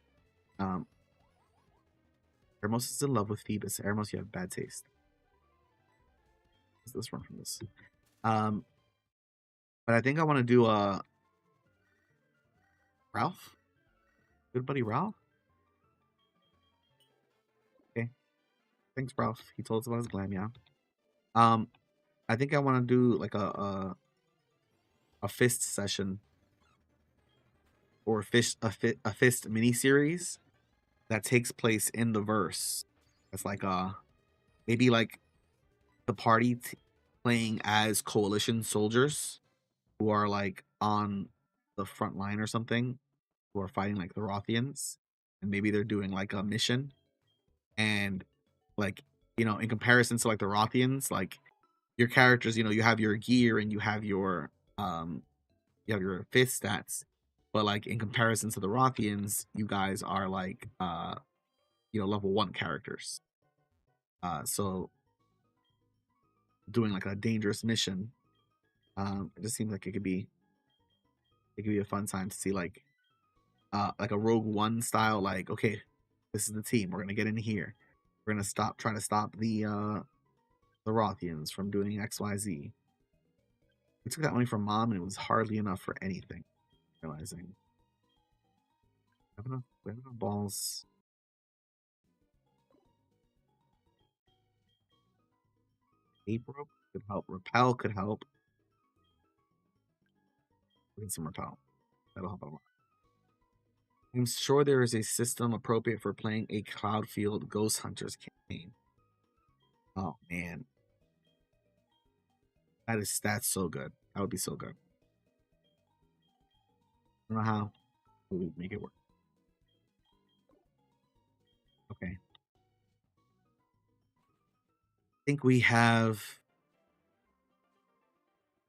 Um, Ermos is in love with Phoebus. Ermos, you have bad taste. Let's run from this. Um, but I think I want to do Ralph. Good buddy Ralph. Okay, thanks Ralph. He told us about his glam, yeah. Um, I think I want to do like a Fist session or a Fist mini series that takes place in the verse. It's like maybe like the party playing as coalition soldiers who are like on the front line or something, who are fighting like the Rothians, and maybe they're doing like a mission, and like in comparison to like the Rothians, like your characters, you have your gear and you have your fist stats, but like in comparison to the Rothians, you guys are like level 1 characters. So doing like a dangerous mission, it just seems like it could be a fun time to see like a Rogue One style, like, okay, this is the team. We're gonna get in here. We're gonna try to stop the Rothians from doing XYZ. We took that money from mom, and it was hardly enough for anything. Realizing we have enough balls. Ape rope could help. Repel could help. We need some repel. That'll help a lot. I'm sure there is a system appropriate for playing a Cloudfield Ghost Hunters campaign. Oh man, that's so good. That would be so good. I don't know how we would make it work. Okay. I think we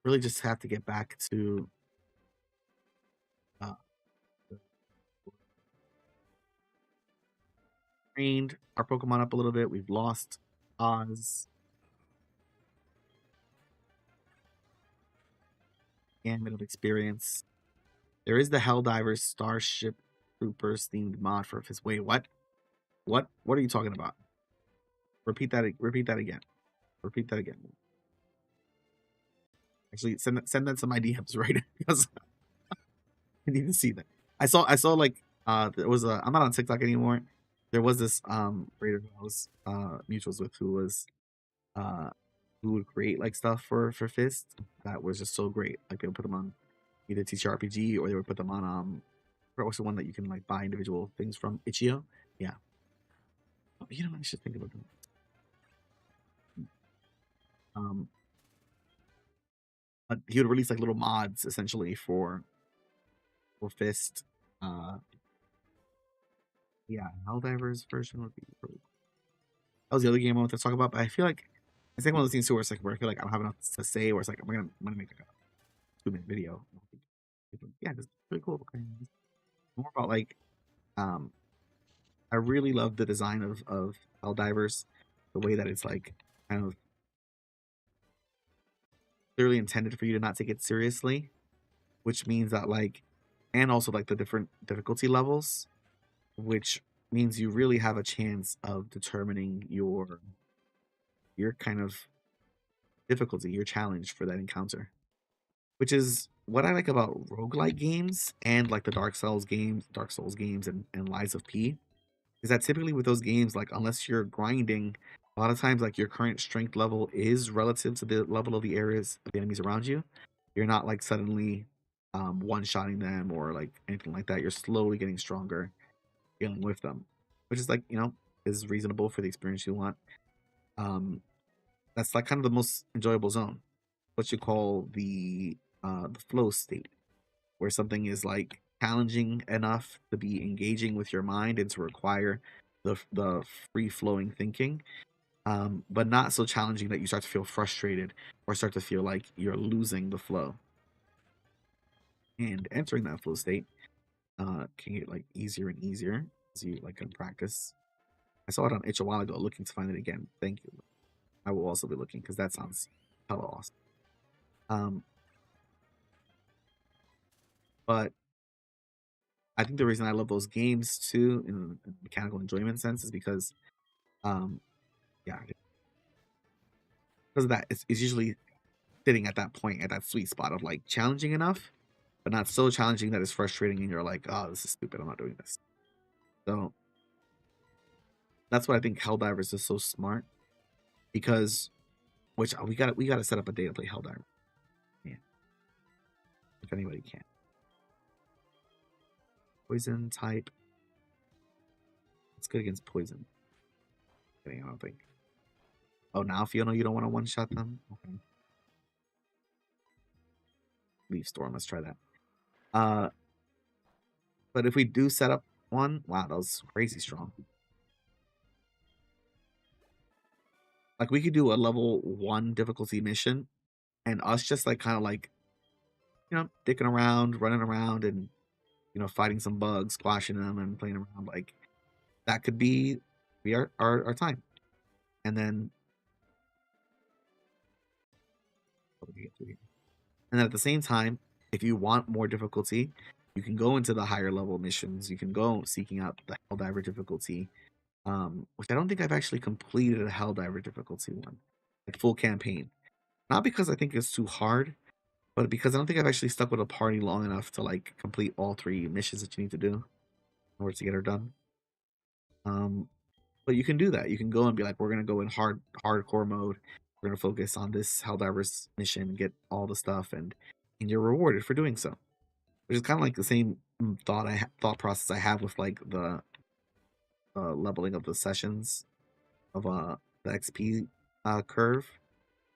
really just have to get back to uh, trained our Pokemon up a little bit. We've lost Oz, gamut of experience. There is the Helldivers Starship Troopers themed mod for his. Wait, what? What are you talking about? Repeat that. Repeat that again. Repeat that again. Actually, send that to my DMs right because I need to see that. I saw like there was a I'm not on TikTok anymore. There was this creator who I was mutuals with uh who would create like stuff for Fist that was just so great. Like they would put them on either TTRPG or they would put them on what's the one that you can like buy individual things from? Itch.io? Yeah. Oh, I should think about that. Um but he would release like little mods essentially for Fist. Uh yeah, Helldivers version would be really cool. That was the other game I wanted to talk about, but I feel like it's like one of those things too where it's like where I feel like I don't have enough to say, where it's like I'm gonna make like a 2-minute video. Yeah, just really cool. Okay. More about like um I really love the design of Helldivers, the way that it's like kind of clearly intended for you to not take it seriously, which means that like and also like the different difficulty levels, which means you really have a chance of determining your kind of difficulty, your challenge for that encounter. Which is what I like about roguelike games and like the Dark Souls games and Lies of P, is that typically with those games, like unless you're grinding A lot of times, like your current strength level is relative to the level of the areas of the enemies around you. You're not like suddenly one-shotting them or like anything like that. You're slowly getting stronger dealing with them, which is like, is reasonable for the experience you want. Um, that's like kind of the most enjoyable zone, what you call the flow state, where something is like challenging enough to be engaging with your mind and to require the free flowing thinking, but not so challenging that you start to feel frustrated or start to feel like you're losing the flow. And entering that flow state can get like easier and easier as you like can practice. I saw it on Itch a while ago, looking to find it again. Thank you. I will also be looking because that sounds hella awesome. But I think the reason I love those games too, in a mechanical enjoyment sense, is because, um, yeah, because of that, it's usually sitting at that point, at that sweet spot of like challenging enough, but not so challenging that it's frustrating, and you're like, oh, this is stupid. I'm not doing this. So that's why I think Helldivers is so smart, because which we gotta set up a day to play Helldiver. Yeah, if anybody can. Poison type. It's good against poison. I don't think. Oh, now Fiona, you don't want to one shot them? Okay. Leaf Storm. Let's try that. Uh, but if we do set up one, wow, that was crazy strong. Like we could do a level 1 difficulty mission, and us just like kind of like dicking around, running around, and fighting some bugs, squashing them, and playing around. Like that could be our time. And then at the same time, if you want more difficulty, you can go into the higher level missions. You can go seeking out the Helldiver difficulty, which I don't think I've actually completed a Helldiver difficulty one, like full campaign. Not because I think it's too hard, but because I don't think I've actually stuck with a party long enough to like complete all 3 missions that you need to do in order to get her done. But you can do that. You can go and be like, we're gonna go in hardcore mode. We're gonna focus on this Helldivers mission, get all the stuff, and you're rewarded for doing so. Which is kind of like the same thought process I have with like the leveling of the sessions of the XP curve.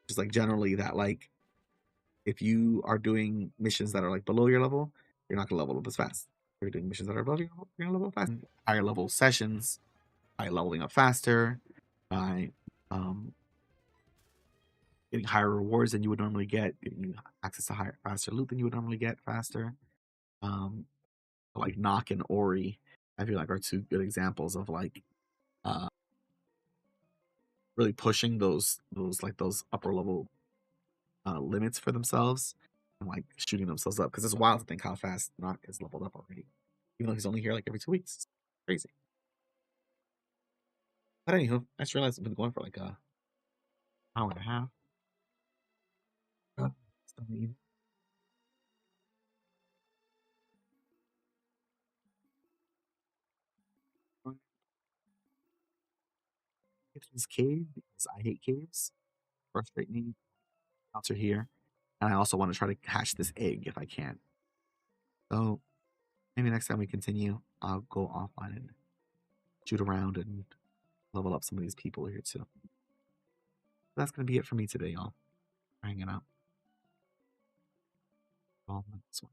Just like generally that like if you are doing missions that are like below your level, you're not gonna level up as fast. If you're doing missions that are above your level, you're gonna level up fast. Higher level sessions by leveling up faster, by getting higher rewards than you would normally get, getting access to higher faster loot than you would normally get faster. Um, like Nock and Ori, I feel like are 2 good examples of like uh really pushing those upper level limits for themselves and like shooting themselves up, because it's wild to think how fast Nock has leveled up already, even though he's only here like every 2 weeks. It's crazy. But anywho, I just realized I've been going for like a hour and a half. Get to this cave because I hate caves. Frustrate me. Mounts are here, and I also want to try to hatch this egg if I can. So maybe next time we continue, I'll go offline and shoot around and level up some of these people here too. That's gonna be it for me today, y'all. Hanging out. Well, that's one.